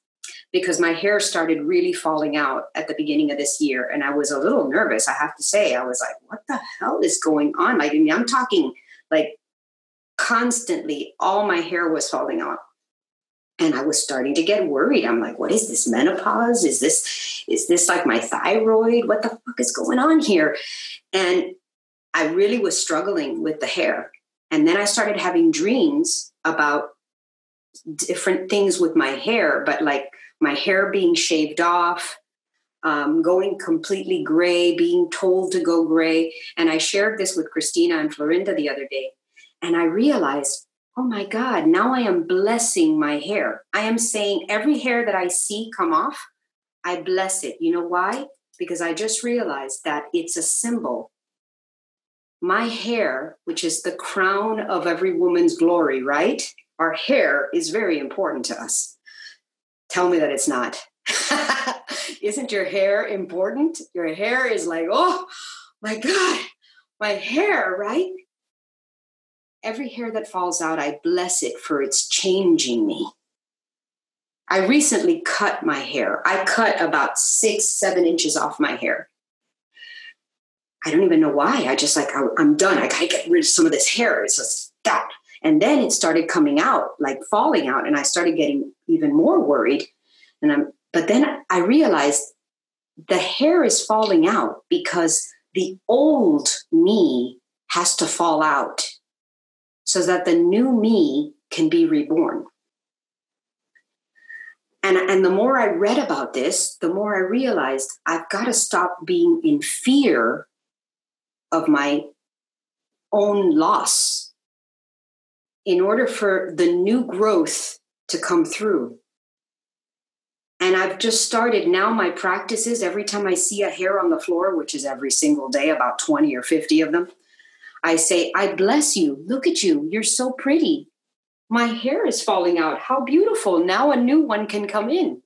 Speaker 1: because my hair started really falling out at the beginning of this year. And I was a little nervous, I have to say. I was like, what the hell is going on? Like, I mean, I'm talking like constantly, all my hair was falling out. And I was starting to get worried. I'm like, what is this, menopause? Is this like my thyroid? What the fuck is going on here? And I really was struggling with the hair. And then I started having dreams about different things with my hair, but like my hair being shaved off, going completely gray, being told to go gray. And I shared this with Christina and Florinda the other day. And I realized, oh my God, now I am blessing my hair. I am saying every hair that I see come off, I bless it. You know why? Because I just realized that it's a symbol. My hair, which is the crown of every woman's glory, right? Our hair is very important to us. Tell me that it's not. Isn't your hair important? Your hair is like, oh my God, my hair, right? Every hair that falls out, I bless it, for it's changing me. I recently cut my hair. I cut about 6-7 inches off my hair. I don't even know why. I just like, I'm done. I gotta get rid of some of this hair. It's just that. And then it started coming out, like falling out. And I started getting even more worried. But then I realized the hair is falling out because the old me has to fall out, so that the new me can be reborn. And the more I read about this, the more I realized I've got to stop being in fear of my own loss in order for the new growth to come through. And I've just started now, my practice is every time I see a hair on the floor, which is every single day, about 20 or 50 of them, I say, I bless you. Look at you. You're so pretty. My hair is falling out. How beautiful. Now a new one can come in.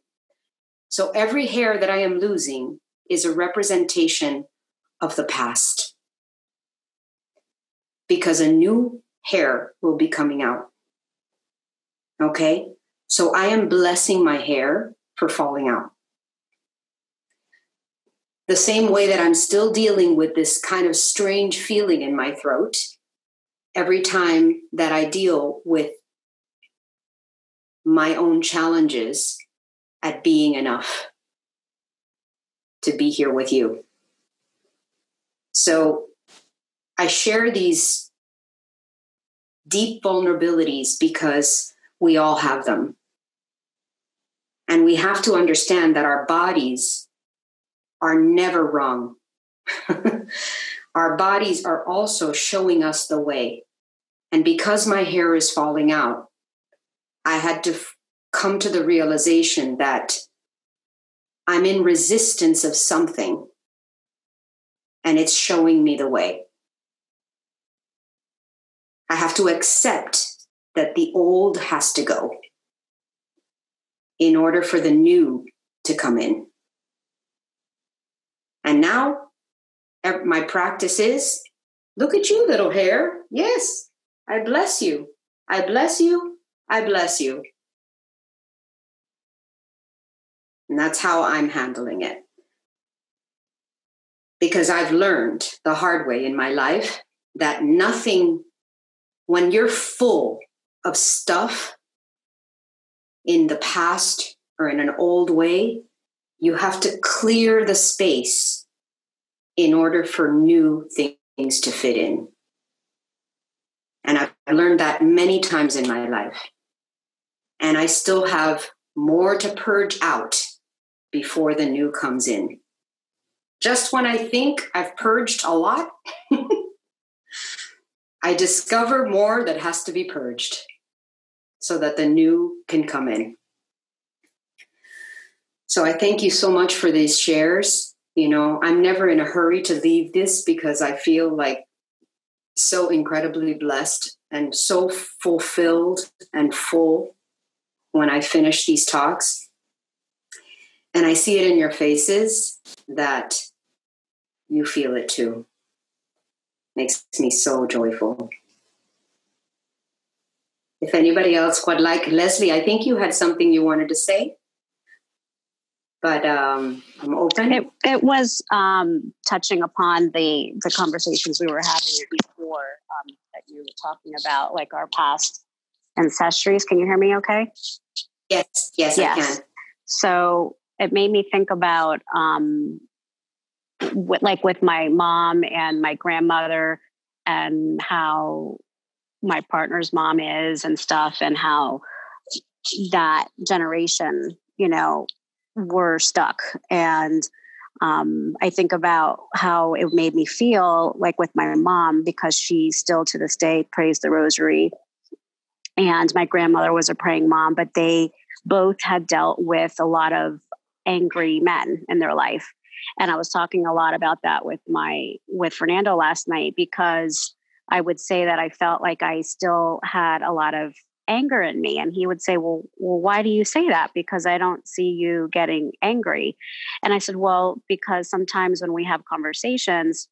Speaker 1: So every hair that I am losing is a representation of the past, because a new hair will be coming out. Okay? So I am blessing my hair for falling out. The same way that I'm still dealing with this kind of strange feeling in my throat every time that I deal with my own challenges at being enough to be here with you. So I share these deep vulnerabilities because we all have them. And we have to understand that our bodies are never wrong. Our bodies are also showing us the way. And because my hair is falling out, I had to come to the realization that I'm in resistance of something, and it's showing me the way. I have to accept that the old has to go in order for the new to come in. And now my practice is, look at you, little hair. Yes, I bless you. I bless you. I bless you. And that's how I'm handling it. Because I've learned the hard way in my life that nothing, when you're full of stuff in the past or in an old way, you have to clear the space in order for new things to fit in. And I've learned that many times in my life. And I still have more to purge out before the new comes in. Just when I think I've purged a lot, I discover more that has to be purged so that the new can come in. So I thank you so much for these shares. You know, I'm never in a hurry to leave this because I feel like so incredibly blessed and so fulfilled and full when I finish these talks. And I see it in your faces that you feel it too. Makes me so joyful. If anybody else would like, Leslie, I think you had something you wanted to say, but I'm open.
Speaker 2: It was touching upon the conversations we were having before that you were talking about, like our past ancestries. Can you hear me okay?
Speaker 1: Yes, I can.
Speaker 2: So it made me think about with my mom and my grandmother and how my partner's mom is and stuff, and how that generation, you know, were stuck. And I think about how it made me feel like with my mom, because she still to this day prays the rosary. And my grandmother was a praying mom, but they both had dealt with a lot of angry men in their life. And I was talking a lot about that with Fernando last night, because I would say that I felt like I still had a lot of anger in me. And he would say, well, why do you say that? Because I don't see you getting angry. And I said, well, because sometimes when we have conversations,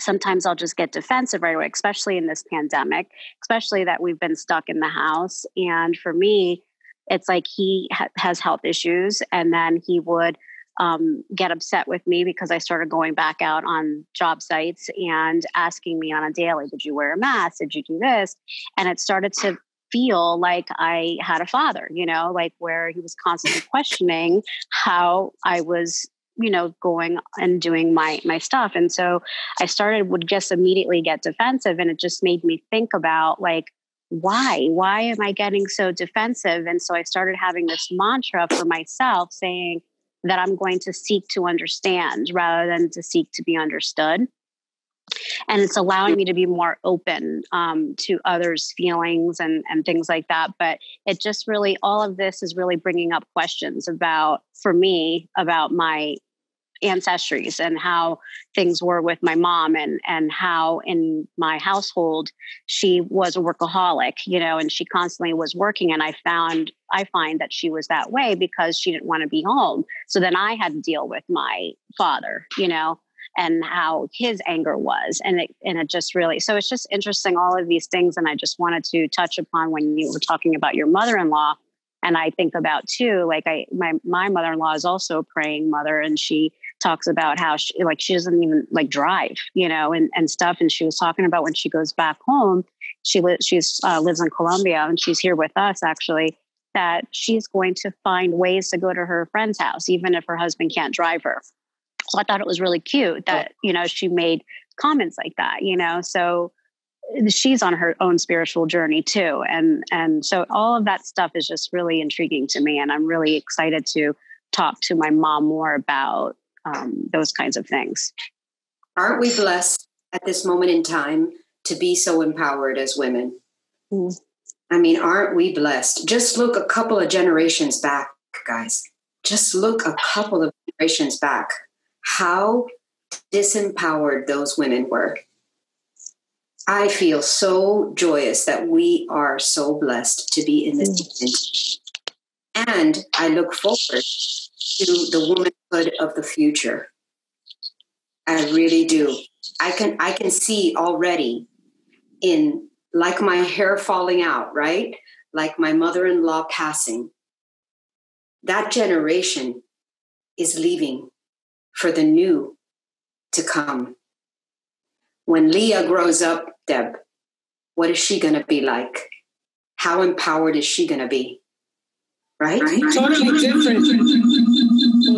Speaker 2: sometimes I'll just get defensive right away, especially in this pandemic, especially that we've been stuck in the house. And for me, it's like he has health issues. And then he would get upset with me because I started going back out on job sites and asking me on a daily, did you wear a mask? Did you do this? And it started to feel like I had a father, you know, like where he was constantly questioning how I was, you know, going and doing my stuff. And so would just immediately get defensive. And it just made me think about like, why am I getting so defensive? And so I started having this mantra for myself saying that I'm going to seek to understand rather than to seek to be understood. And it's allowing me to be more open to others' feelings and things like that. But it just really, all of this is really bringing up questions for me, about my ancestries and how things were with my mom, and how in my household she was a workaholic, you know, and she constantly was working. And I find that she was that way because she didn't want to be home. So then I had to deal with my father, you know, and how his anger was. And it just really, so it's just interesting, all of these things. And I just wanted to touch upon when you were talking about your mother-in-law. And I think about too, like my mother-in-law is also a praying mother, and she talks about how she doesn't even like drive, you know, and stuff. And she was talking about when she goes back home, she lives in Colombia, and she's here with us actually, that she's going to find ways to go to her friend's house, even if her husband can't drive her. So I thought it was really cute that, you know, she made comments like that, you know, so she's on her own spiritual journey too. And so all of that stuff is just really intriguing to me. And I'm really excited to talk to my mom more about those kinds of things.
Speaker 1: Aren't we blessed at this moment in time to be so empowered as women? Mm. I mean, aren't we blessed? Just look a couple of generations back, guys. Just look a couple of generations back. How disempowered those women were. I feel so joyous that we are so blessed to be in this moment. And I look forward to the womanhood of the future. I really do. I can see already in like my hair falling out, right? Like my mother-in-law passing. That generation is leaving for the new to come. When Leah grows up, Deb, what is she going to be like? How empowered is she going to be? Right?
Speaker 3: Totally different.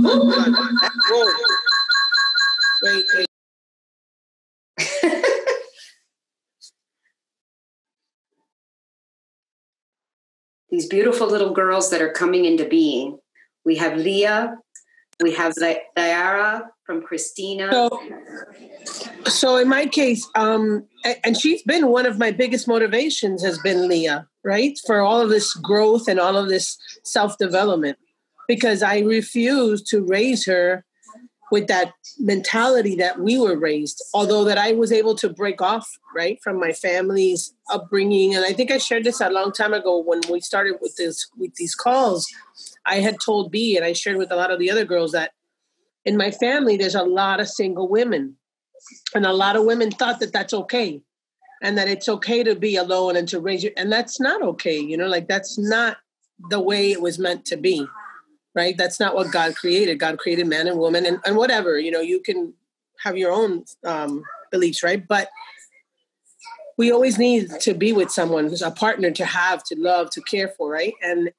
Speaker 3: Hold on. Whoa. Wait.
Speaker 1: These beautiful little girls that are coming into being. We have Leah, We have Diara from Christina.
Speaker 3: So in my case, and she's been one of my biggest motivations has been Leah, right? For all of this growth and all of this self-development, because I refuse to raise her with that mentality that we were raised, although that I was able to break off, right, from my family's upbringing. And I think I shared this a long time ago when we started with these calls. I had told B, and I shared with a lot of the other girls, that in my family, there's a lot of single women. And a lot of women thought that that's okay. And that it's okay to be alone and to raise your, and that's not okay. Like that's not the way it was meant to be, right? That's not what God created. God created man and woman and whatever, you can have your own beliefs, right? But we always need to be with someone who's a partner to have, to love, to care for, right? And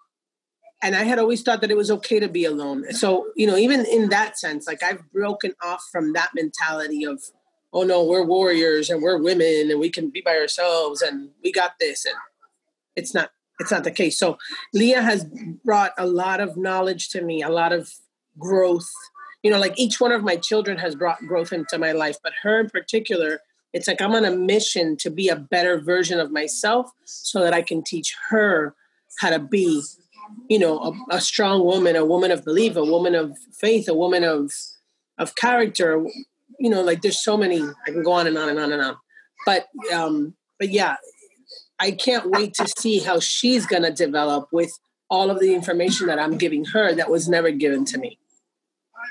Speaker 3: I had always thought that it was okay to be alone. So, even in that sense, like I've broken off from that mentality of, oh no, we're warriors and we're women and we can be by ourselves and we got this. And it's not the case. So Leah has brought a lot of knowledge to me, a lot of growth. Like each one of my children has brought growth into my life, but her in particular, it's like I'm on a mission to be a better version of myself so that I can teach her how to be a strong woman, a woman of belief, a woman of faith, a woman of character. Like there's so many, I can go on and on and on and on. But yeah, I can't wait to see how she's going to develop with all of the information that I'm giving her that was never given to me.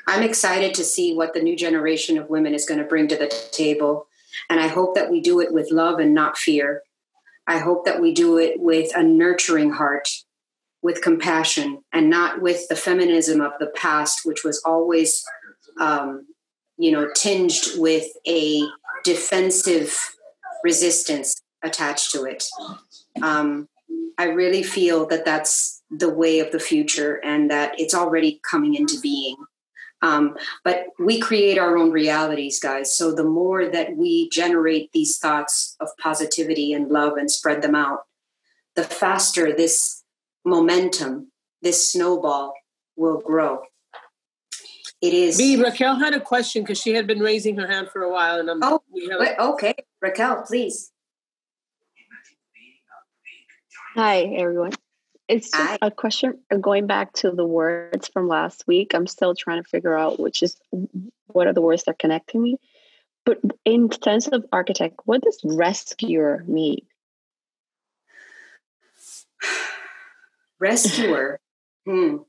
Speaker 1: I'm excited to see what the new generation of women is going to bring to the table. And I hope that we do it with love and not fear. I hope that we do it with a nurturing heart, with compassion, and not with the feminism of the past, which was always, tinged with a defensive resistance attached to it. I really feel that that's the way of the future and that it's already coming into being. But we create our own realities, guys. So the more that we generate these thoughts of positivity and love and spread them out, the faster this momentum, this snowball will grow. It is.
Speaker 3: Raquel had a question because she had been raising her hand for a while. And
Speaker 1: okay. Raquel, please.
Speaker 9: Hi, everyone. It's just a question going back to the words from last week. I'm still trying to figure out what are the words that connect to me. But in terms of architect, what does rescuer mean?
Speaker 1: Rescuer.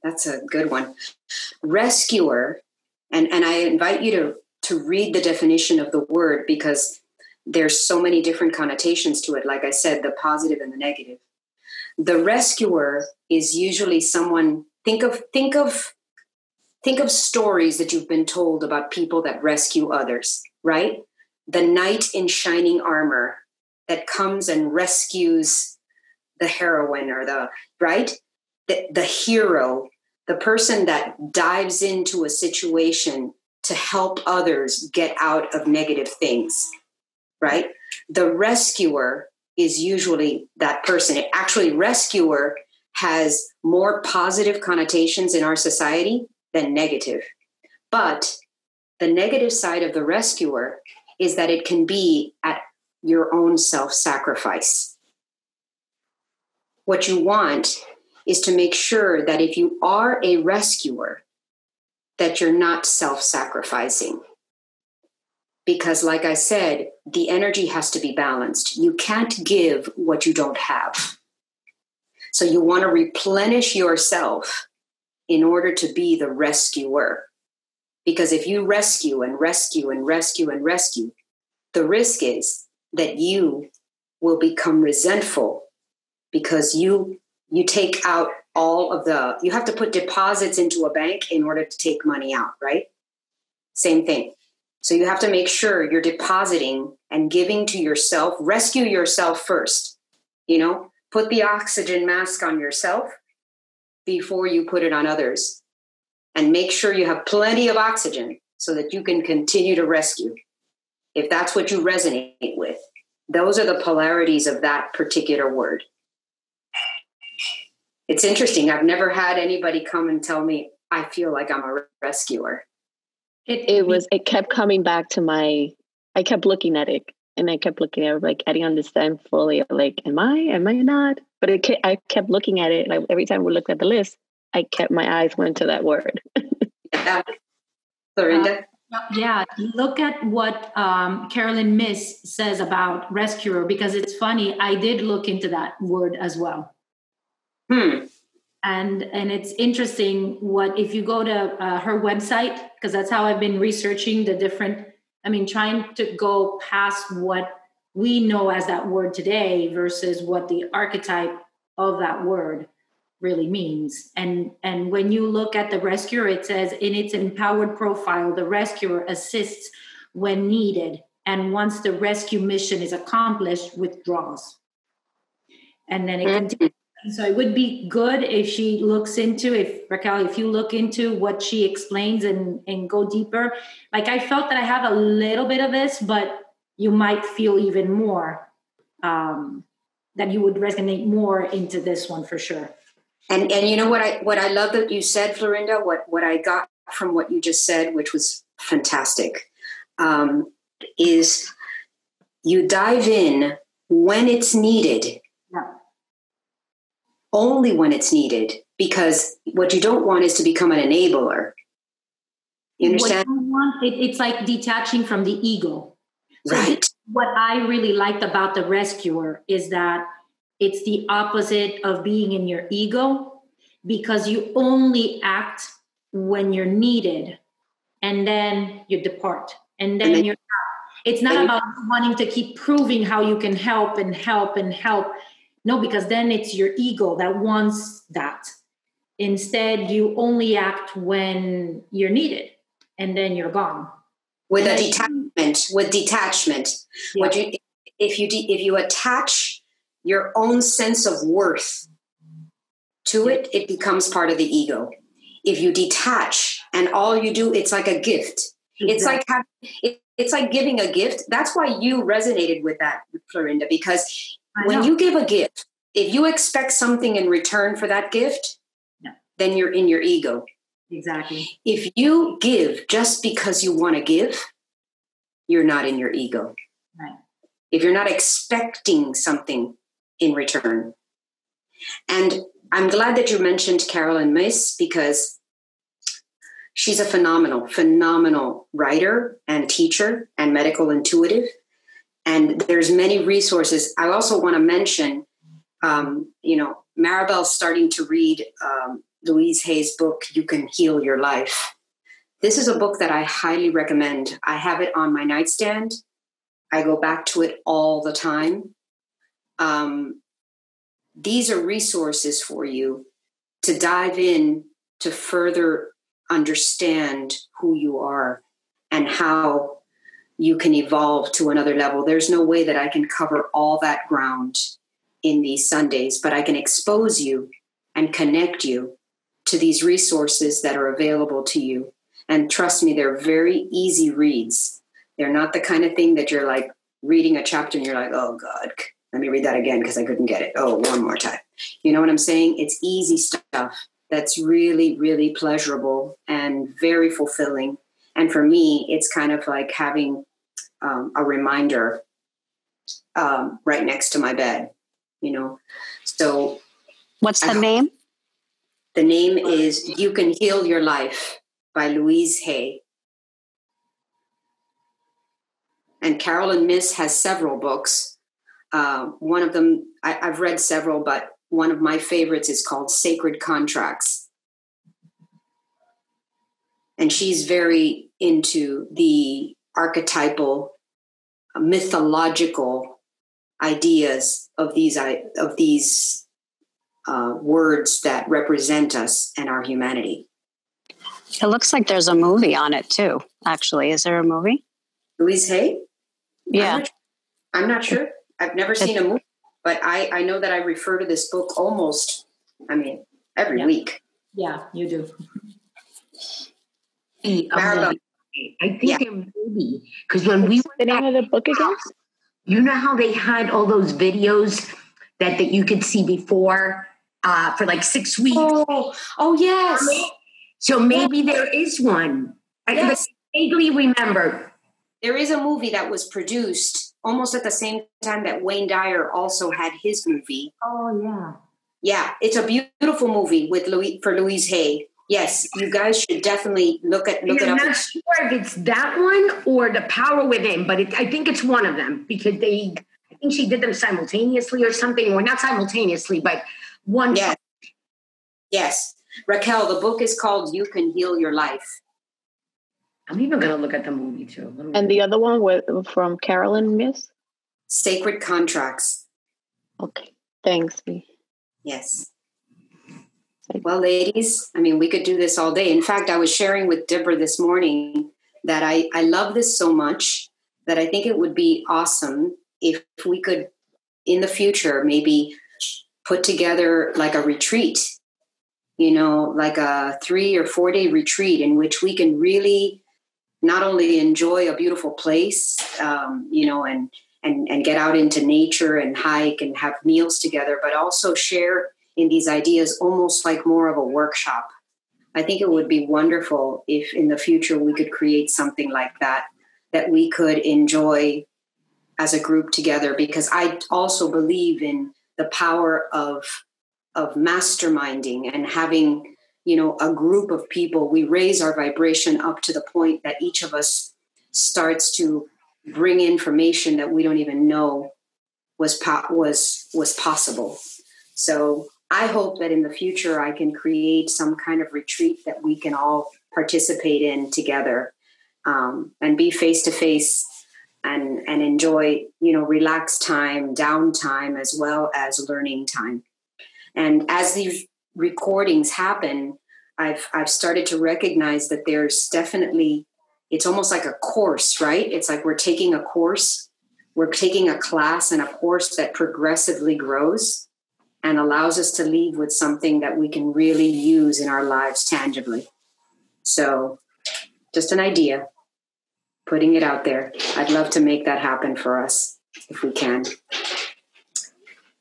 Speaker 1: That's a good one. Rescuer. And I invite you to read the definition of the word because there's so many different connotations to it. Like I said, the positive and the negative. The rescuer is usually someone, think of stories that you've been told about people that rescue others, right? The knight in shining armor that comes and rescues the heroine or the hero, the person that dives into a situation to help others get out of negative things, right? The rescuer is usually that person. Actually, rescuer has more positive connotations in our society than negative. But the negative side of the rescuer is that it can be at your own self-sacrifice. What you want is to make sure that if you are a rescuer, that you're not self-sacrificing. Because like I said, the energy has to be balanced. You can't give what you don't have. So you want to replenish yourself in order to be the rescuer. Because if you rescue and rescue and rescue and rescue, the risk is that you will become resentful because you take out you have to put deposits into a bank in order to take money out, right? Same thing. So you have to make sure you're depositing and giving to yourself. Rescue yourself first. Put the oxygen mask on yourself before you put it on others. And make sure you have plenty of oxygen so that you can continue to rescue. If that's what you resonate with. Those are the polarities of that particular word. It's interesting. I've never had anybody come and tell me, I feel like I'm a rescuer.
Speaker 9: It kept coming back to I kept looking at it and I kept looking at it like, I didn't understand fully. Like, am I not? But I kept looking at it. Like every time we looked at the list, my eyes went to that word.
Speaker 1: Yeah. Florinda?
Speaker 7: Yeah, look at what Carolyn Miss says about rescuer, because it's funny. I did look into that word as well. And it's interesting if you go to her website, because that's how I've been researching the different, trying to go past what we know as that word today versus what the archetype of that word really means. And when you look at the rescuer, it says in its empowered profile, the rescuer assists when needed. And once the rescue mission is accomplished, withdraws. And then it continues. So it would be good if she looks into, Raquel, if you look into what she explains and go deeper. Like I felt that I have a little bit of this, but you might feel even more, that you would resonate more into this one for sure.
Speaker 1: And you know what I love that you said, Florinda, what I got from what you just said, which was fantastic, is you dive in when it's needed.
Speaker 7: Yeah.
Speaker 1: Only when it's needed, because what you don't want is to become an enabler. You understand?
Speaker 7: What you want, it's like detaching from the ego. So
Speaker 1: right.
Speaker 7: What I really liked about the rescuer is that it's the opposite of being in your ego, because you only act when you're needed and then you depart and then you're out. It's not about wanting to keep proving how you can help and help and help. No, because then it's your ego that wants that. Instead, you only act when you're needed and then you're gone.
Speaker 1: With detachment. Yeah. If you attach your own sense of worth to it, it becomes part of the ego. If you detach and all you do, it's like a gift. Exactly. It's like giving a gift. That's why you resonated with that, Florinda, because when you give a gift, if you expect something in return for that gift, then you're in your ego.
Speaker 7: Exactly.
Speaker 1: If you give just because you want to give, you're not in your ego.
Speaker 7: Right.
Speaker 1: If you're not expecting something in return. And I'm glad that you mentioned Carolyn Myss, because she's a phenomenal writer and teacher and medical intuitive. And there's many resources. I also want to mention, Maribel's starting to read Louise Hay's book, You Can Heal Your Life. This is a book that I highly recommend. I have it on my nightstand. I go back to it all the time. These are resources for you to dive in to further understand who you are and how you can evolve to another level. There's no way that I can cover all that ground in these Sundays, but I can expose you and connect you to these resources that are available to you. And trust me, they're very easy reads. They're not the kind of thing that you're like reading a chapter and you're like, oh God, let me read that again because I couldn't get it. Oh, one more time. You know what I'm saying? It's easy stuff that's really, really pleasurable and very fulfilling. And for me, it's kind of like having a reminder right next to my bed, So
Speaker 2: what's the name?
Speaker 1: The name is You Can Heal Your Life by Louise Hay. And Carolyn Myss has several books. One of them, I've read several, but one of my favorites is called Sacred Contracts. And she's very into the archetypal, mythological ideas of these words that represent us and our humanity.
Speaker 2: It looks like there's a movie on it too, actually. Is there a movie?
Speaker 1: Louise Hay?
Speaker 2: Yeah.
Speaker 1: I'm not sure. I've never seen a movie, but I know that I refer to this book every week.
Speaker 7: Yeah, you do.
Speaker 4: I think there may be, because when we went
Speaker 9: the name of the book again?
Speaker 4: You know how they had all those videos that you could see before for like 6 weeks?
Speaker 1: Oh yes.
Speaker 4: So maybe there is one.
Speaker 1: Yes.
Speaker 4: I vaguely remember.
Speaker 1: There is a movie that was produced almost at the same time that Wayne Dyer also had his movie.
Speaker 4: Oh, yeah.
Speaker 1: Yeah, it's a beautiful movie with Louise Hay. Yes, you guys should definitely look it up.
Speaker 4: I'm not sure if it's that one or The Power Within, but I think it's one of them because I think she did them simultaneously or something, or not simultaneously, but one.
Speaker 1: Yes. Yes. Raquel, the book is called You Can Heal Your Life.
Speaker 4: I'm even going to look at the movie too.
Speaker 9: And the other one from Carolyn, Miss?
Speaker 1: Sacred Contracts.
Speaker 9: Okay. Thanks, B.
Speaker 1: Yes. Well, ladies, I mean, we could do this all day. In fact, I was sharing with Deborah this morning that I love this so much that I think it would be awesome if we could, in the future, maybe put together like a retreat, like a 3 or 4 day retreat in which we can really not only enjoy a beautiful place, and get out into nature and hike and have meals together, but also share in these ideas almost like more of a workshop. I think it would be wonderful if in the future we could create something like that we could enjoy as a group together, because I also believe in the power of masterminding and having, a group of people. We raise our vibration up to the point that each of us starts to bring information that we don't even know was possible. So I hope that in the future I can create some kind of retreat that we can all participate in together, and be face to face and enjoy, relaxed time, downtime, as well as learning time. And as these recordings happen, I've started to recognize that there's definitely, it's almost like a course, right? It's like we're taking a course, we're taking a class and a course that progressively grows and allows us to leave with something that we can really use in our lives tangibly. So just an idea, putting it out there. I'd love to make that happen for us if we can.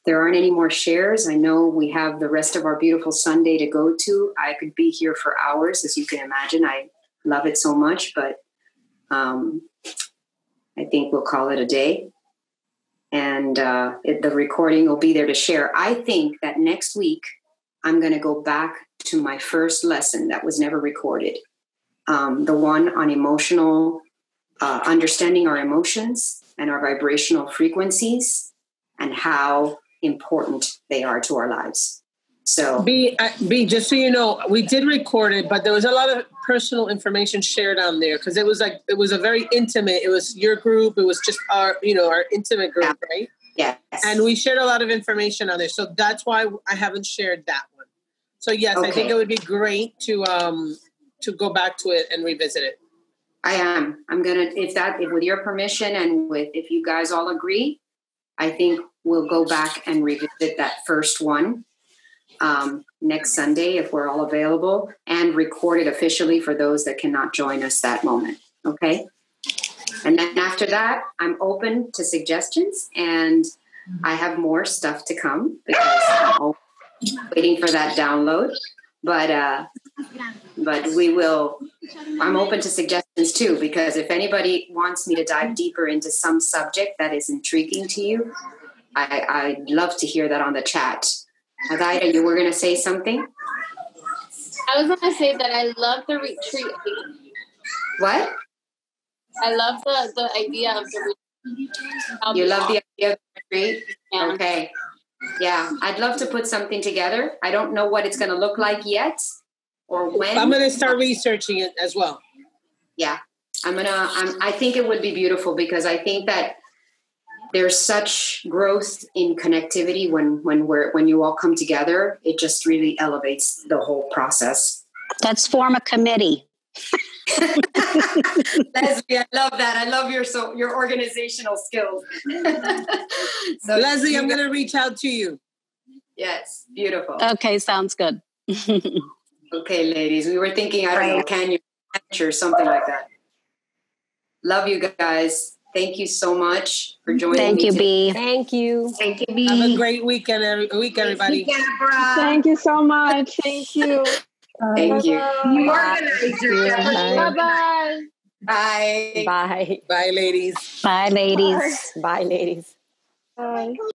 Speaker 1: There aren't any more shares. I know we have the rest of our beautiful Sunday to go to. I could be here for hours, as you can imagine. I love it so much, but I think we'll call it a day. And the recording will be there to share. I think that next week, I'm going to go back to my first lesson that was never recorded. The one on emotional, understanding our emotions and our vibrational frequencies and how important they are to our lives. So
Speaker 3: B, just so you know, we did record it, but there was a lot of personal information shared on there because it was a very intimate. It was your group. It was just our intimate group, right?
Speaker 1: Yes.
Speaker 3: And we shared a lot of information on there, so that's why I haven't shared that one. So yes, okay. I think it would be great to go back to it and revisit it.
Speaker 1: I am. I'm gonna, if with your permission and if you guys all agree, I think we'll go back and revisit that first one next Sunday if we're all available, and record it officially for those that cannot join us that moment. Okay. And then after that, I'm open to suggestions, and I have more stuff to come because I'm waiting for that download. But we will. I'm open to suggestions too, because if anybody wants me to dive deeper into some subject that is intriguing to you, I'd love to hear that on the chat. Adaira, you were going to say something?
Speaker 10: I was going to say that I love the retreat.
Speaker 1: What?
Speaker 10: I love the idea of the retreat.
Speaker 1: You love the idea of the retreat?
Speaker 10: Yeah.
Speaker 1: Okay. Yeah, I'd love to put something together. I don't know what it's going to look like yet or when.
Speaker 3: I'm going to start researching it as well.
Speaker 1: Yeah, I think it would be beautiful, because I think that there's such growth in connectivity when you all come together. It just really elevates the whole process.
Speaker 2: Let's form a committee.
Speaker 1: Leslie, I love that. I love your organizational skills.
Speaker 3: So, Leslie, I'm going to reach out to you.
Speaker 1: Yes, beautiful.
Speaker 2: Okay, sounds good.
Speaker 1: Okay, ladies, we were thinking, I don't know, can you something like that. Love you guys. Thank you so much for joining me.
Speaker 2: Thank you, B.
Speaker 6: Thank you.
Speaker 4: Thank you, B.
Speaker 3: Have a great weekend, everybody.
Speaker 4: Thank you,
Speaker 8: Thank you so much. Thank you.
Speaker 1: Thank you.
Speaker 4: The organizer.
Speaker 8: Bye-bye.
Speaker 1: Bye.
Speaker 6: Bye.
Speaker 11: Bye, ladies.
Speaker 2: Bye, ladies.
Speaker 6: Bye, ladies.
Speaker 8: Bye.